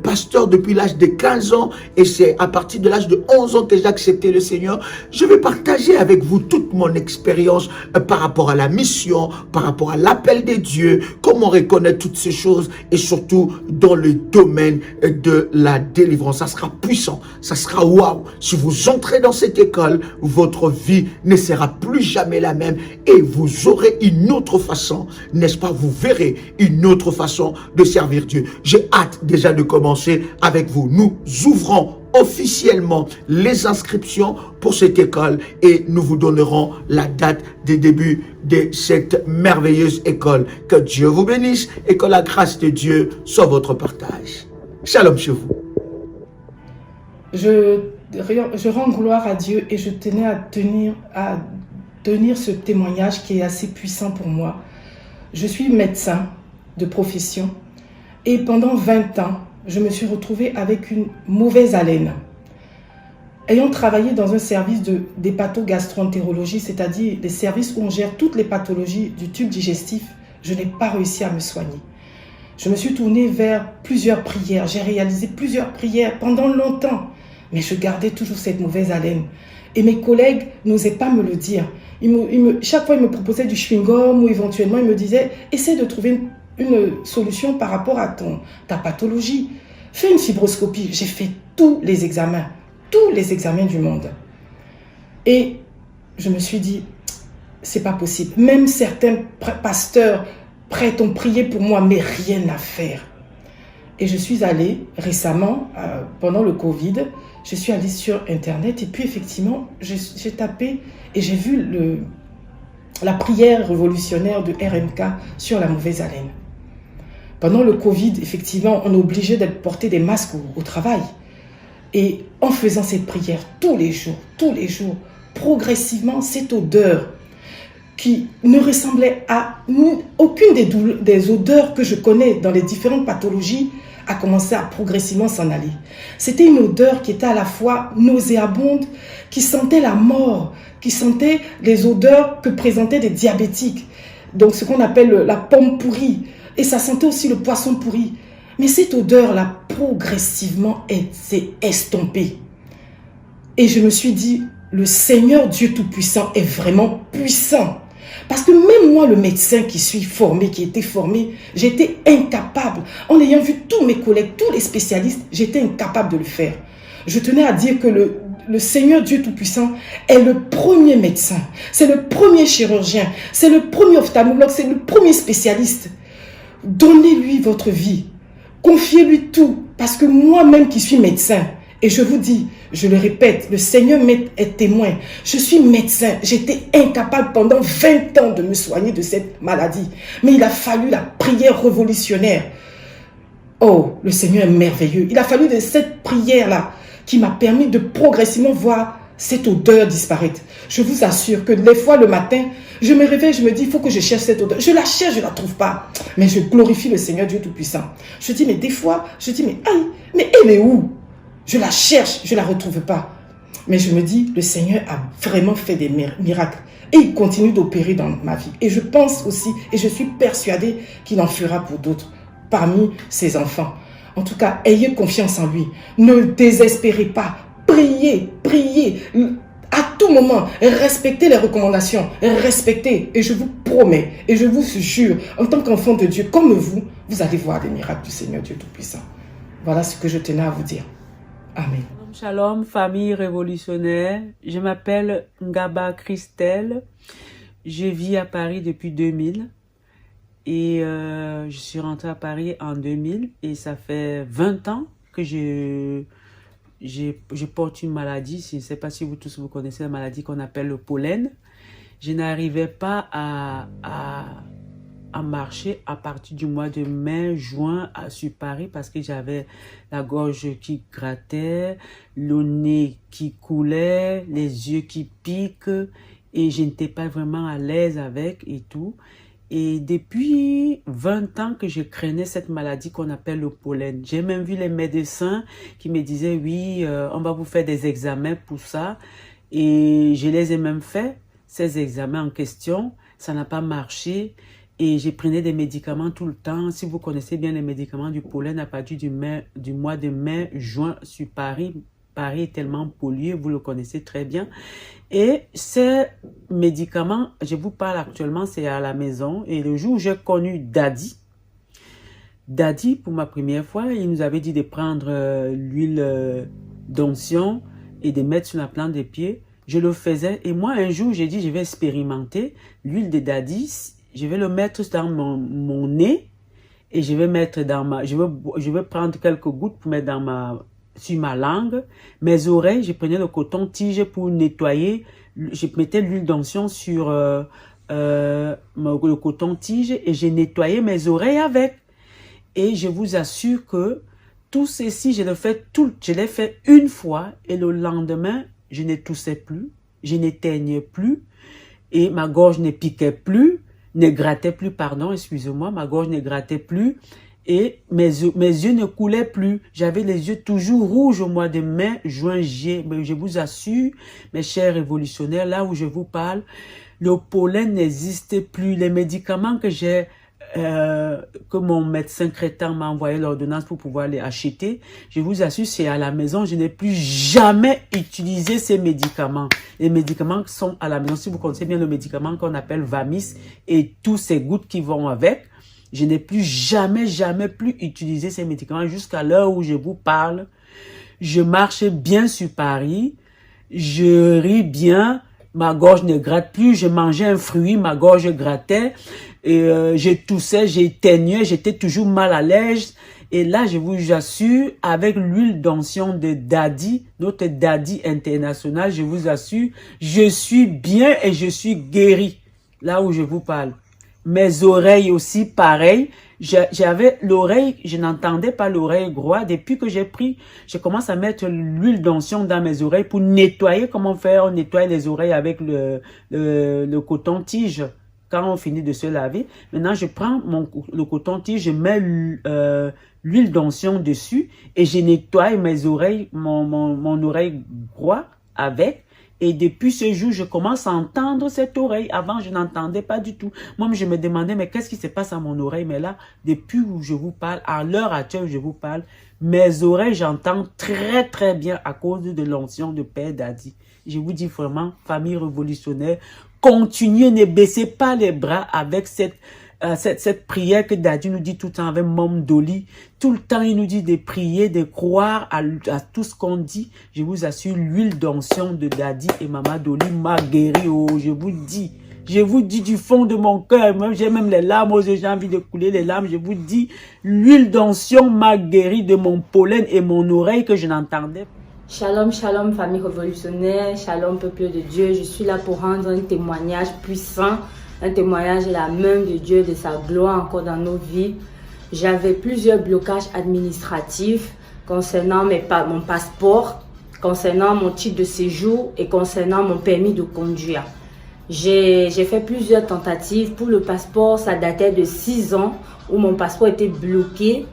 pasteur depuis l'âge de 15 ans et c'est à partir de l'âge de 11 ans que j'ai accepté le Seigneur. Je vais partager avec vous toute mon expérience par rapport à la mission, par rapport à l'appel de Dieu, comment reconnaître toutes ces choses et surtout dans le domaine de la délivrance. Ça sera puissant, ça sera waouh. Si vous entrez dans cette école, votre vie ne sera plus jamais la même et vous aurez une autre façon, n'est-ce pas, vous verrez une autre façon de servir Dieu. J'ai hâte déjà de commencer avec vous. Nous ouvrons officiellement les inscriptions pour cette école et nous vous donnerons la date des débuts de cette merveilleuse école. Que Dieu vous bénisse et que la grâce de Dieu soit votre partage. Shalom chez vous. Je rends gloire à Dieu et je tenais à tenir ce témoignage qui est assez puissant pour moi. Je suis médecin de profession et pendant 20 ans, je me suis retrouvée avec une mauvaise haleine. Ayant travaillé dans un service d'hépatogastro-entérologie, c'est-à-dire des services où on gère toutes les pathologies du tube digestif, je n'ai pas réussi à me soigner. Je me suis tournée vers plusieurs prières, j'ai réalisé plusieurs prières pendant longtemps, mais je gardais toujours cette mauvaise haleine. Et mes collègues n'osaient pas me le dire. Chaque fois, ils me proposaient du chewing-gum ou éventuellement, ils me disaient « Essaie de trouver une solution par rapport à ta pathologie. Fais une fibroscopie. » J'ai fait tous les examens du monde. Et je me suis dit, c'est pas possible. Même certains pasteurs prêtres ont prié pour moi, mais rien à faire. Et je suis allée récemment, pendant le Covid, je suis allée sur Internet et puis effectivement, j'ai tapé et j'ai vu la prière révolutionnaire de RMK sur la mauvaise haleine. Pendant le Covid, effectivement, on est obligé de porter des masques au travail. Et en faisant cette prière tous les jours, progressivement, cette odeur qui ne ressemblait à aucune des odeurs que je connais dans les différentes pathologies a commencé à progressivement s'en aller. C'était une odeur qui était à la fois nauséabonde, qui sentait la mort, qui sentait les odeurs que présentaient des diabétiques. Donc ce qu'on appelle la pomme pourrie. Et ça sentait aussi le poisson pourri. Mais cette odeur-là, progressivement, s'est estompée. Et je me suis dit, le Seigneur Dieu Tout-Puissant est vraiment puissant. Parce que même moi, le médecin qui suis formé, qui était formé, j'étais incapable. En ayant vu tous mes collègues, tous les spécialistes, j'étais incapable de le faire. Je tenais à dire que le Seigneur Dieu Tout-Puissant est le premier médecin. C'est le premier chirurgien. C'est le premier ophtalmologue. C'est le premier spécialiste. Donnez-lui votre vie. Confiez-lui tout. Parce que moi-même qui suis médecin, et je vous dis, je le répète, le Seigneur est témoin. Je suis médecin. J'étais incapable pendant 20 ans de me soigner de cette maladie. Mais il a fallu la prière révolutionnaire. Oh, le Seigneur est merveilleux. Il a fallu de cette prière-là qui m'a permis de progressivement voir cette odeur disparaître. Je vous assure que des fois le matin, je me réveille, je me dis, il faut que je cherche cette odeur. Je la cherche, je ne la trouve pas. Mais je glorifie le Seigneur Dieu Tout-Puissant. Je dis, mais des fois, je dis, mais aïe, mais elle est où? Je la cherche, je ne la retrouve pas. Mais je me dis, le Seigneur a vraiment fait des miracles. Et il continue d'opérer dans ma vie. Et je pense aussi, et je suis persuadée qu'il en fera pour d'autres, parmi ses enfants. En tout cas, ayez confiance en lui. Ne désespérez pas. Priez, priez. À tout moment, respectez les recommandations. Respectez. Et je vous promets, et je vous jure, en tant qu'enfant de Dieu, comme vous, vous allez voir des miracles du Seigneur Dieu Tout-Puissant. Voilà ce que je tenais à vous dire. Amen. Shalom, famille révolutionnaire. Je m'appelle Ngaba Christelle. Je vis à Paris depuis 2000. Et je suis rentrée à Paris en 2000. Et ça fait 20 ans que je porte une maladie. Je ne sais pas si vous tous vous connaissez la maladie qu'on appelle le pollen. Je n'arrivais pas à marcher à partir du mois de mai, juin sur Paris parce que j'avais la gorge qui grattait, le nez qui coulait, les yeux qui piquent et je n'étais pas vraiment à l'aise avec et tout. Et depuis 20 ans que je craignais cette maladie qu'on appelle le pollen. J'ai même vu les médecins qui me disaient oui, on va vous faire des examens pour ça. Et je les ai même fait, ces examens en question. Ça n'a pas marché. Et j'ai prenais des médicaments tout le temps. Si vous connaissez bien les médicaments du pollen, à partir du mois de mai, juin sur Paris, Paris est tellement pollué, vous le connaissez très bien. Et ces médicaments, je vous parle actuellement, c'est à la maison. Et le jour où j'ai connu Daddy, pour ma première fois, il nous avait dit de prendre l'huile d'onction et de mettre sur la plante des pieds. Je le faisais. Et moi, un jour, j'ai dit, je vais expérimenter l'huile de Daddy. Je vais le mettre dans mon nez et je vais mettre dans ma... Je vais prendre quelques gouttes pour mettre sur ma langue. Mes oreilles, je prenais le coton-tige pour nettoyer. Je mettais l'huile d'onction sur le coton-tige et j'ai nettoyé mes oreilles avec. Et je vous assure que tout ceci, je l'ai fait une fois et le lendemain, je ne toussais plus, je n'éteignais plus et ma gorge ne piquait plus. Ne grattait plus, pardon, excusez-moi, ma gorge ne grattait plus et mes yeux ne coulaient plus. J'avais les yeux toujours rouges au mois de mai, juin, juillet. Mais je vous assure, mes chers révolutionnaires, là où je vous parle, le pollen n'existe plus. Les médicaments que mon médecin traitant m'a envoyé l'ordonnance pour pouvoir les acheter, je vous assure, c'est à la maison. Je n'ai plus jamais utilisé ces médicaments. Les médicaments sont à la maison. Si vous connaissez bien le médicament qu'on appelle Vamis et tous ces gouttes qui vont avec, je n'ai plus jamais plus utilisé ces médicaments jusqu'à l'heure où je vous parle. Je marche bien sur Paris, je ris bien, ma gorge ne gratte plus, je mangeais un fruit, ma gorge grattait. Et je toussais, j'éteignais, j'étais toujours mal à l'aise. Et là, je vous assure, avec l'huile d'onction de Daddy, notre Daddy international, je vous assure, je suis bien et je suis guéri. Là où je vous parle. Mes oreilles aussi, pareil. J'avais l'oreille, je n'entendais pas l'oreille droite. Depuis que je commence à mettre l'huile d'onction dans mes oreilles pour nettoyer. Comment faire? On nettoie les oreilles avec le coton-tige. Quand on finit de se laver, maintenant je prends le coton-tige, je mets l'huile d'onction dessus et je nettoie mes oreilles, mon oreille droite avec. Et depuis ce jour, je commence à entendre cette oreille. Avant, je n'entendais pas du tout. Moi, je me demandais, mais qu'est-ce qui se passe à mon oreille? Mais là, depuis où je vous parle, à l'heure actuelle où je vous parle, mes oreilles, j'entends très très bien à cause de l'onction de Père Daddy. Je vous dis vraiment, famille révolutionnaire, continuez, ne baissez pas les bras avec cette prière que Daddy nous dit tout le temps avec Mom Dolly. Tout le temps, il nous dit de prier, de croire à tout ce qu'on dit. Je vous assure, l'huile d'onction de Daddy et Maman Dolly m'a guéri. Oh, je vous dis, Je vous dis du fond de mon cœur, j'ai même les larmes aux yeux, j'ai envie de couler les larmes. Je vous dis, l'huile d'onction m'a guéri de mon pollen et mon oreille que je n'entendais. Shalom, shalom, famille révolutionnaire, shalom, peuple de Dieu. Je suis là pour rendre un témoignage puissant, un témoignage de la main de Dieu, de sa gloire encore dans nos vies. J'avais plusieurs blocages administratifs concernant mon passeport, concernant mon titre de séjour et concernant mon permis de conduire. J'ai fait plusieurs tentatives. Pour le passeport, ça datait de 6 ans où mon passeport était bloqué.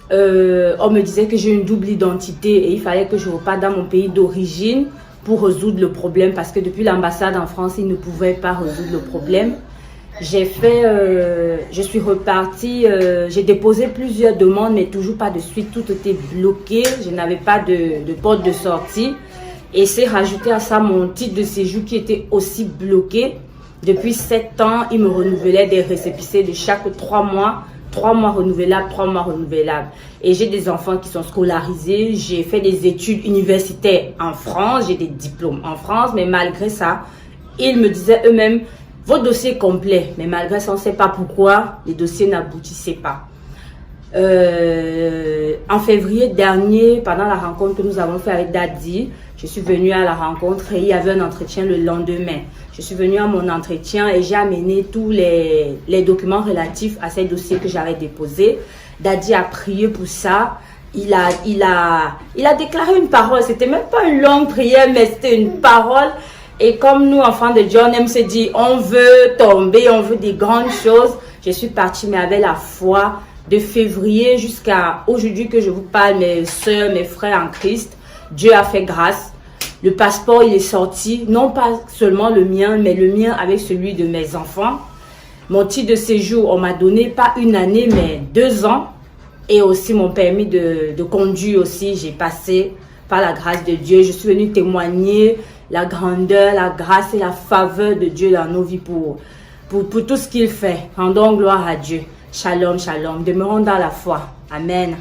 On me disait que j'ai une double identité et il fallait que je reparte dans mon pays d'origine pour résoudre le problème parce que depuis l'ambassade en France, ils ne pouvaient pas résoudre le problème. Je suis repartie, j'ai déposé plusieurs demandes mais toujours pas de suite, tout était bloqué, je n'avais pas de porte de sortie et c'est rajouté à ça mon titre de séjour qui était aussi bloqué. Depuis 7 ans, ils me renouvelaient des récépissés de chaque 3 mois. 3 mois renouvelables, 3 mois renouvelables. Et j'ai des enfants qui sont scolarisés. J'ai fait des études universitaires en France. J'ai des diplômes en France. Mais malgré ça, ils me disaient eux-mêmes, votre dossier est complet. Mais malgré ça, on ne sait pas pourquoi les dossiers n'aboutissaient pas. En février dernier, pendant la rencontre que nous avons fait avec Daddy, je suis venue à la rencontre et il y avait un entretien le lendemain. Je suis venue à mon entretien et j'ai amené tous les documents relatifs à ces dossiers que j'avais déposés. Daddy a prié pour ça. Il a déclaré une parole. C'était même pas une longue prière, mais c'était une parole. Et comme nous, enfants de Dieu, on aime se dire, on veut tomber, on veut des grandes choses. Je suis partie, mais avec la foi, de février jusqu'à aujourd'hui que je vous parle, mes soeurs, mes frères en Christ, Dieu a fait grâce. Le passeport, il est sorti, non pas seulement le mien, mais le mien avec celui de mes enfants. Mon titre de séjour, on m'a donné pas 1 année, mais 2 ans. Et aussi mon permis de conduire aussi, j'ai passé par la grâce de Dieu. Je suis venue témoigner la grandeur, la grâce et la faveur de Dieu dans nos vies pour tout ce qu'il fait. Rendons gloire à Dieu. Shalom, shalom. Demeurons dans la foi. Amen.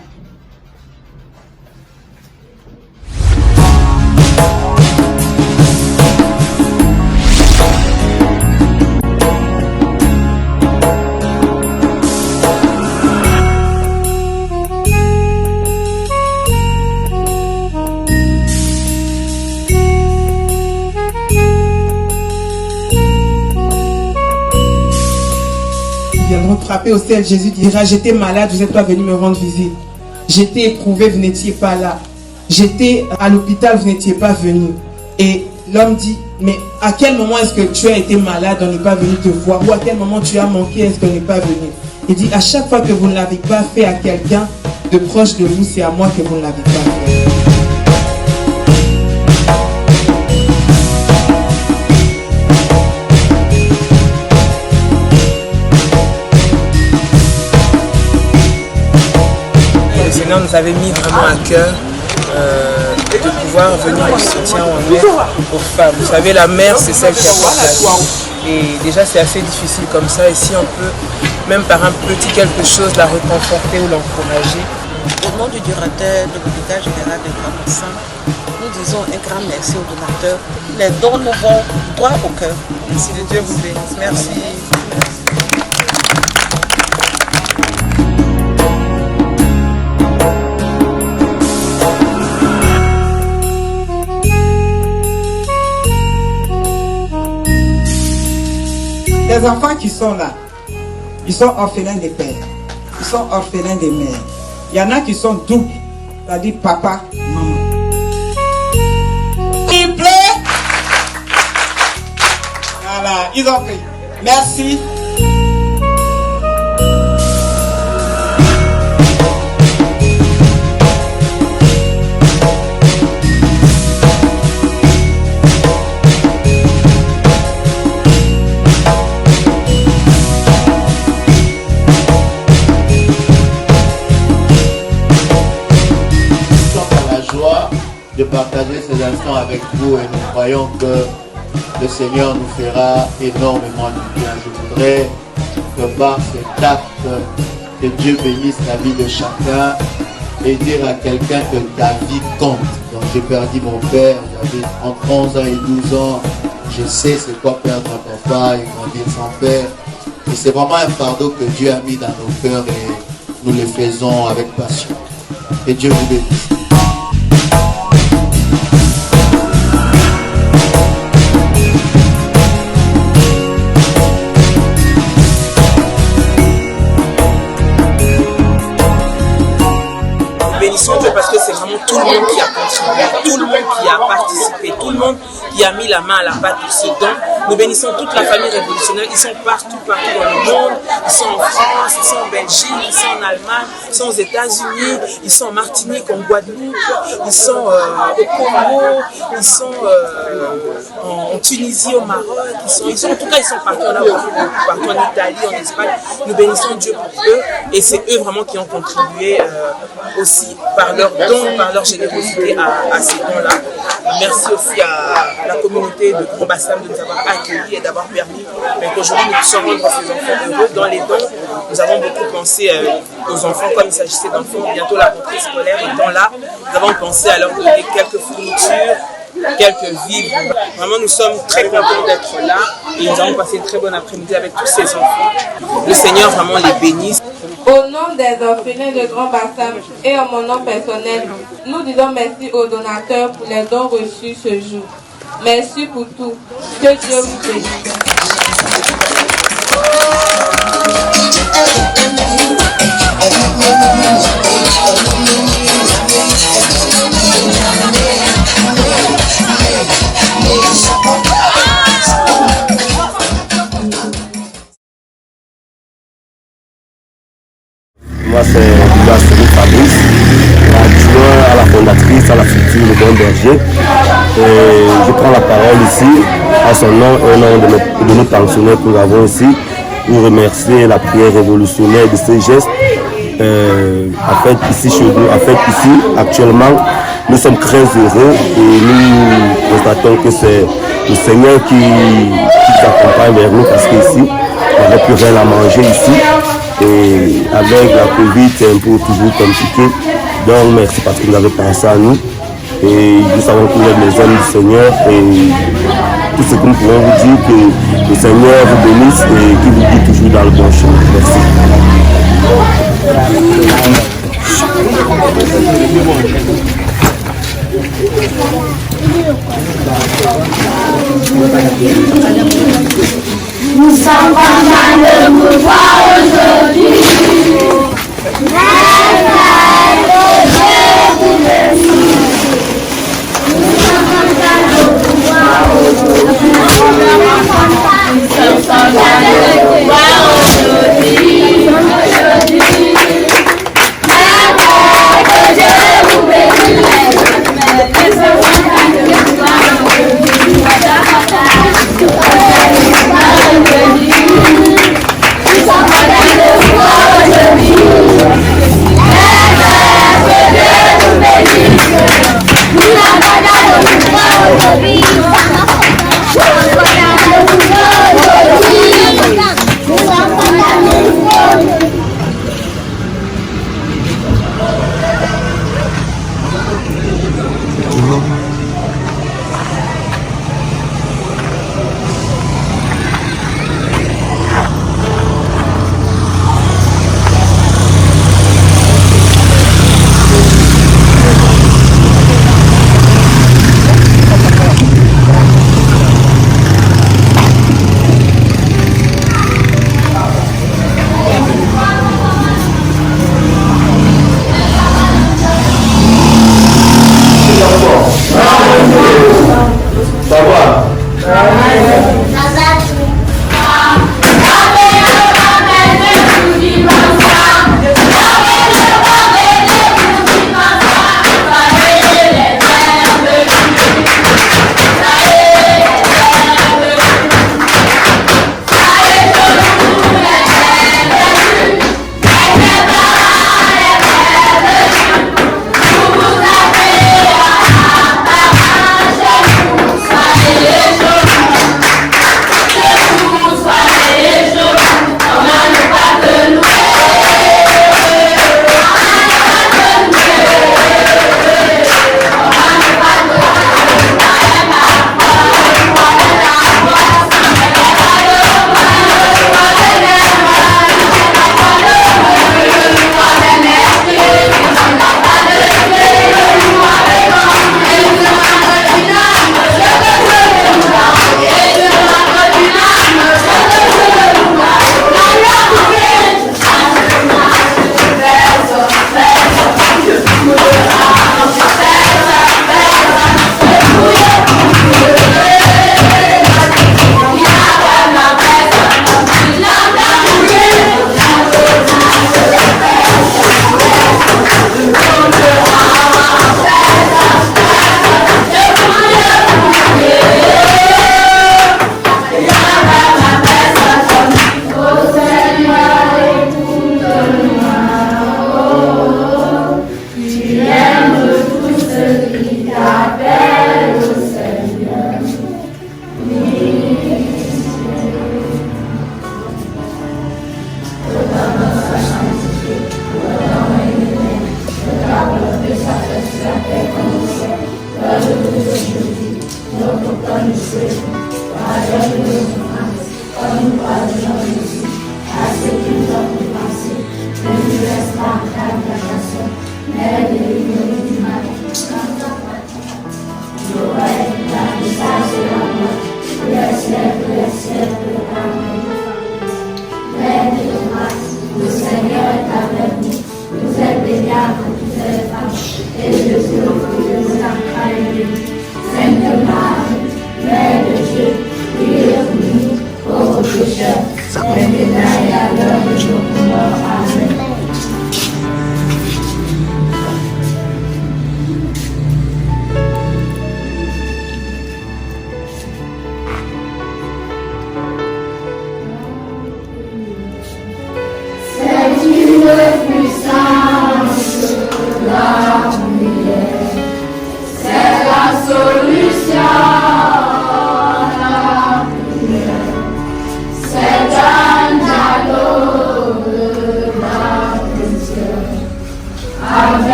Frapper au ciel, Jésus dira, j'étais malade, vous n'êtes pas venu me rendre visite. J'étais éprouvé, vous n'étiez pas là. J'étais à l'hôpital, vous n'étiez pas venu. Et l'homme dit, mais à quel moment est-ce que tu as été malade, on n'est pas venu te voir? Ou à quel moment tu as manqué, est-ce qu'on n'est pas venu? Il dit, à chaque fois que vous ne l'avez pas fait à quelqu'un de proche de vous, c'est à moi que vous ne l'avez pas fait. Nous avait mis vraiment à cœur de pouvoir venir en soutien en aide aux femmes. Vous savez, la mère, c'est celle qui apporte la vie. Et déjà, c'est assez difficile comme ça. Et si on peut, même par un petit quelque chose, la réconforter ou l'encourager. Au nom du directeur de l'hôpital général de Grand-Bassin, nous disons un grand merci aux donateurs. Les dons nous vont droit au cœur. Merci de Dieu vous bénisse. Merci. Les enfants qui sont là, ils sont orphelins des pères, ils sont orphelins des mères. Il y en a qui sont doubles, c'est-à-dire papa, maman. Il plaît. Voilà, ils ont pris. Merci. De partager ces instants avec vous et nous croyons que le Seigneur nous fera énormément de bien. Je voudrais que par cet acte, que Dieu bénisse la vie de chacun et dire à quelqu'un que ta vie compte. Donc j'ai perdu mon père, j'avais entre 11 ans et 12 ans, je sais c'est quoi perdre un papa et grandir sans père. Et c'est vraiment un fardeau que Dieu a mis dans nos cœurs et nous le faisons avec passion. Et Dieu vous bénisse. Bénissons Dieu parce que c'est vraiment tout le monde qui a contribué, tout le monde qui a participé, tout le monde qui a mis la main à la pâte pour ce don. Nous bénissons toute la famille révolutionnaire, ils sont partout dans le monde, ils sont en France, ils sont en Belgique, ils sont en Allemagne, ils sont aux États-Unis, ils sont en Martinique, en Guadeloupe, ils sont au Congo, ils sont en Tunisie, au Maroc, en tout cas ils sont partout en Afrique, partout en Italie, en Espagne. Nous bénissons Dieu pour eux et c'est eux vraiment qui ont contribué aussi par leur don, par leur générosité à ces dons-là. Merci aussi à la communauté de Grand Bassam de nous avoir accueillis et d'avoir permis qu'aujourd'hui nous puissions rendre ces enfants heureux. Dans les dons, nous avons beaucoup pensé aux enfants comme il s'agissait d'enfants. Bientôt la rentrée scolaire étant là, nous avons pensé à leur donner quelques fournitures, quelques vivres. Vraiment, nous sommes très contents d'être là et nous avons passé une très bonne après-midi avec tous ces enfants. Le Seigneur vraiment les bénisse. Au nom des orphelins de Grand Bassam et en mon nom personnel, nous disons merci aux donateurs pour les dons reçus ce jour. Merci pour tout. Que Dieu vous bénisse. Moi, c'est Fabrice, adjoint à la fondatrice, à la future Le Bon Berger. Et je prends la parole ici, à son nom et au nom de nos pensionnaires que nous avons ici, pour remercier la prière révolutionnaire de ces gestes. Ici, actuellement, nous sommes très heureux et nous constatons que c'est le Seigneur qui nous accompagne vers nous parce qu'ici, on n'a plus rien à manger ici. Et avec la Covid, c'est un peu toujours compliqué. Donc merci parce que vous avez pensé à nous. Et nous savons que vous êtes les hommes du Seigneur. Et tout ce que nous pouvons vous dire, que le Seigneur vous bénisse et qu'il vous guide toujours dans le bon chemin. Merci. Nous sommes contents de vous voir aujourd'hui. Nous sommes contents de vous voir aujourd'hui. Nous sommes contents de vous voir aujourd'hui. Que Dieu vous bénisse. Nous sommes contents de vous voir aujourd'hui. Nous sommes contents de vous voir aujourd'hui.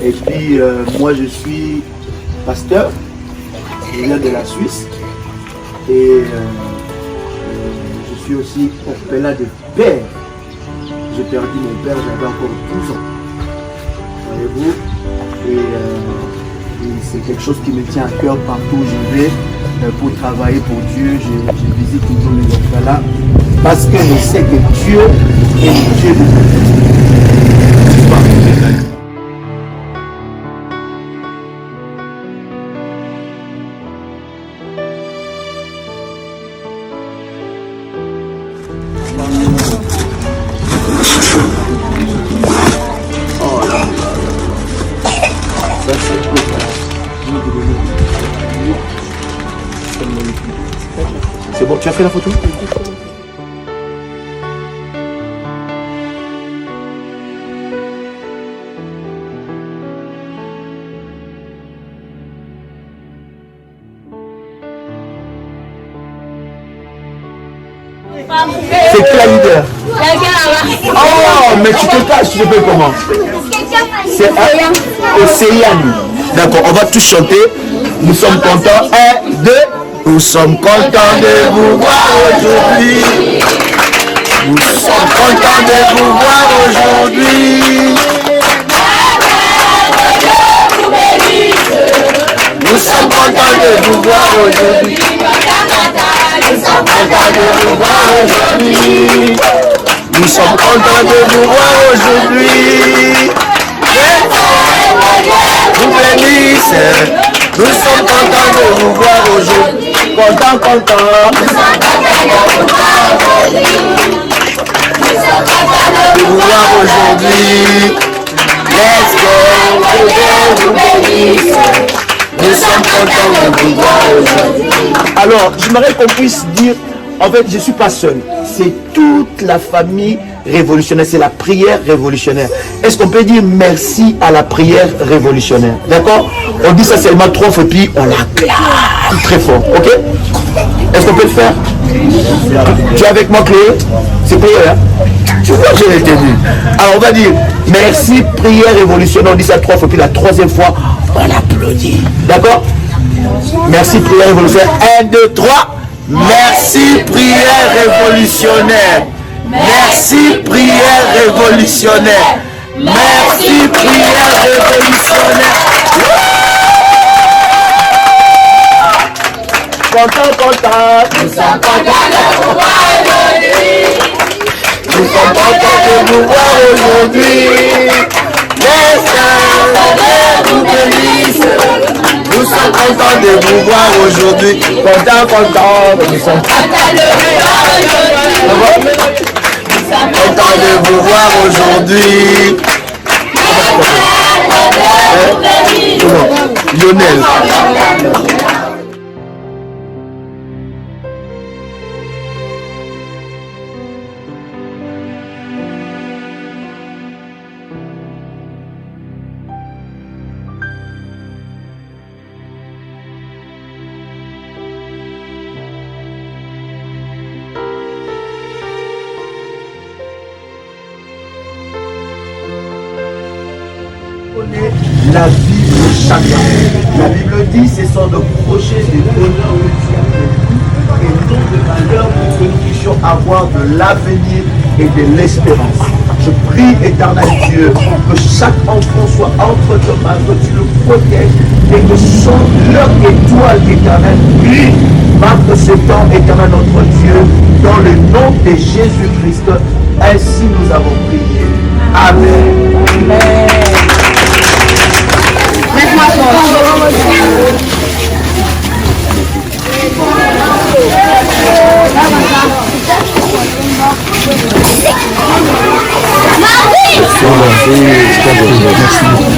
Et puis moi je suis pasteur, je viens de la Suisse et je suis aussi orphelin de père. J'ai perdu mon père, j'avais encore 12 ans. Voyez-vous, et c'est quelque chose qui me tient à cœur partout où je vais pour travailler pour Dieu. Je visite toujours les orphelins parce que je sais que Dieu est le Dieu de tout. C'est bon, tu as fait la photo? C'est qui la leader? Oh, mais tu te caches, tu fais comment? C'est Océane. D'accord, on va tous chanter. Nous sommes contents. 1, 2. Nous sommes contents de vous voir aujourd'hui. Nous sommes contents de vous voir aujourd'hui. Nous sommes contents de vous voir aujourd'hui. Nous sommes contents de vous voir aujourd'hui. Nous sommes contents de vous voir aujourd'hui. Vous bénissez. Nous sommes contents de vous voir aujourd'hui. Contents, contents. Nous sommes contents de vous voir aujourd'hui. Nous sommes contents de vous voir aujourd'hui. Let's go, que Dieu vous bénisse. Nous sommes contents de vous voir aujourd'hui. Alors, j'aimerais qu'on puisse dire, en fait, je ne suis pas seul. C'est toute la famille révolutionnaire, c'est la prière révolutionnaire. Est-ce qu'on peut dire merci à la prière révolutionnaire? D'accord? On dit ça seulement 3 fois, puis on l'acclame très fort. Ok? Est-ce qu'on peut le faire? Tu es avec moi, Chloé? C'est prière, hein? Tu vois que je l'ai tenu. Alors on va dire merci, prière révolutionnaire. On dit ça 3 fois, puis la 3e fois, on applaudit. D'accord? Merci, prière révolutionnaire. 1, 2, 3. Merci, prière révolutionnaire. Merci, prière révolutionnaire. Merci, prière révolutionnaire. Content. Nous sommes contents de vous voir aujourd'hui. Nous sommes contents de vous voir aujourd'hui. Les saints vous bénissent. Nous sommes contents de vous voir aujourd'hui. Contents. Nous sommes contents de vous voir aujourd'hui. Nous sommes contents de vous voir aujourd'hui. Lionel. La vie de chacun. La Bible dit ce sont de projets de bonheur que tu as prévus et non de malheur pour que nous puissions avoir de l'avenir et de l'espérance. Je prie, éternel Dieu, que chaque enfant soit entre tes mains, que tu le protèges et que leur étoile éternelle brille. Marque ce temps, éternel notre Dieu, dans le nom de Jésus-Christ. Ainsi nous avons prié. Amen. Amen.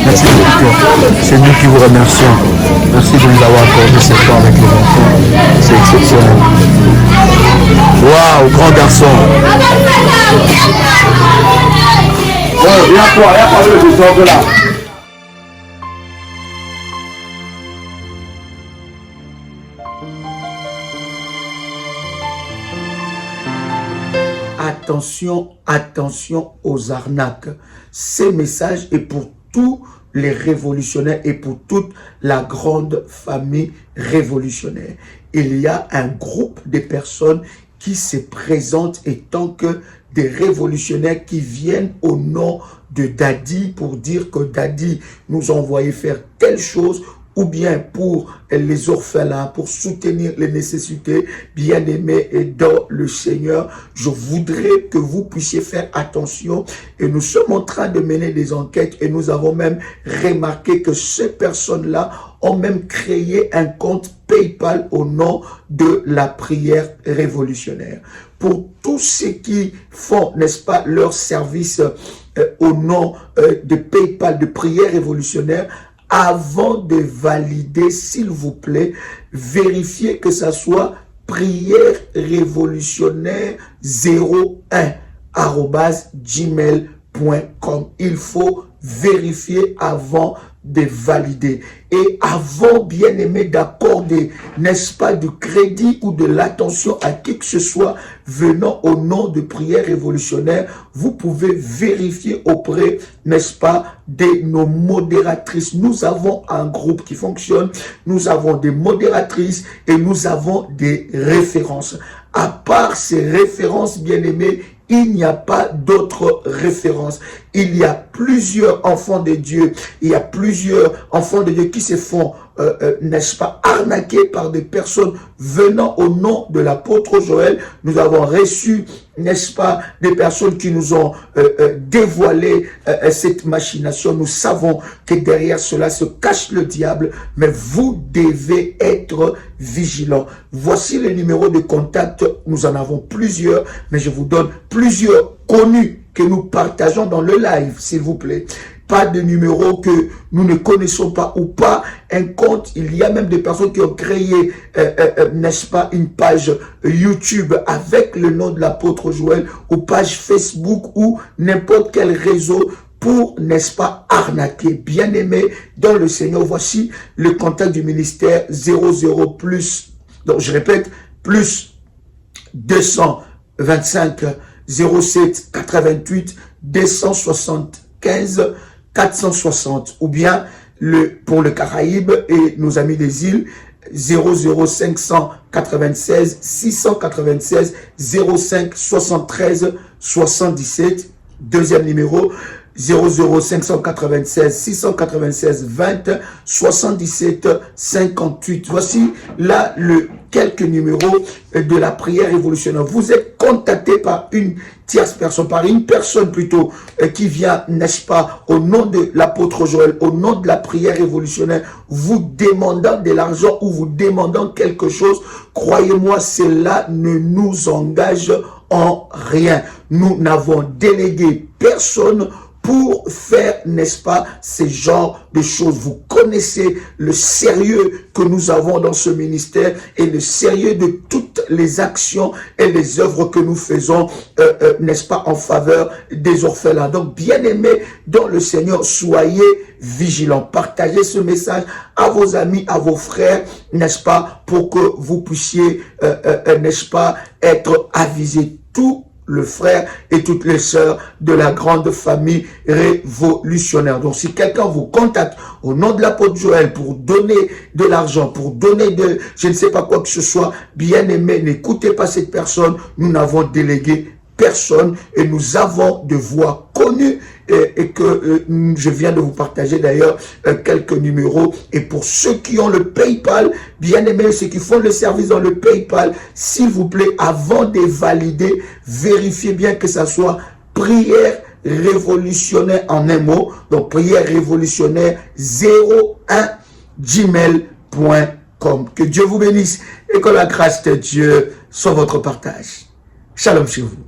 Merci beaucoup. C'est nous qui vous remercions. Merci de nous avoir accordé ce temps avec les enfants. C'est exceptionnel. Waouh, grand garçon. Viens quoi, le désordre là. Attention aux arnaques. Ces messages est pour tous les révolutionnaires et pour toute la grande famille révolutionnaire. Il y a un groupe de personnes qui se présentent étant que des révolutionnaires qui viennent au nom de Daddy pour dire que Daddy nous a envoyé faire telle chose, ou bien pour les orphelins, pour soutenir les nécessités, bien-aimés et dans le Seigneur. Je voudrais que vous puissiez faire attention et nous sommes en train de mener des enquêtes et nous avons même remarqué que ces personnes-là ont même créé un compte PayPal au nom de la prière révolutionnaire. Pour tous ceux qui font, n'est-ce pas, leur service au nom de PayPal, de prière révolutionnaire, avant de valider, s'il vous plaît, vérifiez que ça soit prière révolutionnaire 01@gmail.com. Il faut vérifier avant de valider. Et avant, bien aimé, d'accorder, n'est-ce pas, du crédit ou de l'attention à qui que ce soit venant au nom de prière révolutionnaire, vous pouvez vérifier auprès, n'est-ce pas, de nos modératrices. Nous avons un groupe qui fonctionne, nous avons des modératrices et nous avons des références. À part ces références, bien aimés, il n'y a pas d'autres références. Il y a plusieurs enfants de Dieu. Il y a plusieurs enfants de Dieu qui se font, n'est-ce pas, arnaquer par des personnes venant au nom de l'apôtre Joël. Nous avons reçu, n'est-ce pas, des personnes qui nous ont dévoilé cette machination. Nous savons que derrière cela se cache le diable, mais vous devez être vigilants. Voici le numéro de contact. Nous en avons plusieurs, mais je vous donne plusieurs connus que nous partageons dans le live, s'il vous plaît. pas de numéro que nous ne connaissons pas ou pas un compte. Il y a même des personnes qui ont créé, n'est-ce pas, une page YouTube avec le nom de l'apôtre Joël ou page Facebook ou n'importe quel réseau pour, n'est-ce pas, arnaquer. Bien-aimé dans le Seigneur, voici le contact du ministère 00 plus, donc je répète, plus 225 07 88 275 460 ou bien pour le Caraïbe et nos amis des îles 00596 696 05 73 77. Deuxième numéro 00596 696 20 77 58. Voici là quelques numéros de la prière révolutionnaire. Vous êtes contacté par une tierce personne, par une personne plutôt qui vient, n'est-ce pas, au nom de l'apôtre Joël, au nom de la prière révolutionnaire, vous demandant de l'argent ou vous demandant quelque chose. Croyez-moi, cela ne nous engage en rien. Nous n'avons délégué personne pour faire, n'est-ce pas, ces genres de choses. Vous connaissez le sérieux que nous avons dans ce ministère et le sérieux de toutes les actions et les œuvres que nous faisons, n'est-ce pas, en faveur des orphelins. Donc, bien-aimés dans le Seigneur, soyez vigilants. Partagez ce message à vos amis, à vos frères, n'est-ce pas, pour que vous puissiez, n'est-ce pas, être avisés. Tout le frère et toutes les sœurs de la grande famille révolutionnaire. Donc, si quelqu'un vous contacte au nom de l'apôtre Joël pour donner de l'argent, pour donner je ne sais pas quoi que ce soit, bien aimé, n'écoutez pas cette personne. Nous n'avons délégué personne et nous avons de voix connues et que je viens de vous partager d'ailleurs quelques numéros. Et pour ceux qui ont le PayPal, bien aimés, ceux qui font le service dans le PayPal, s'il vous plaît, avant de valider, vérifiez bien que ça soit prière révolutionnaire en un mot. Donc prière révolutionnaire 01gmail.com. Que Dieu vous bénisse et que la grâce de Dieu soit votre partage. Shalom chez vous.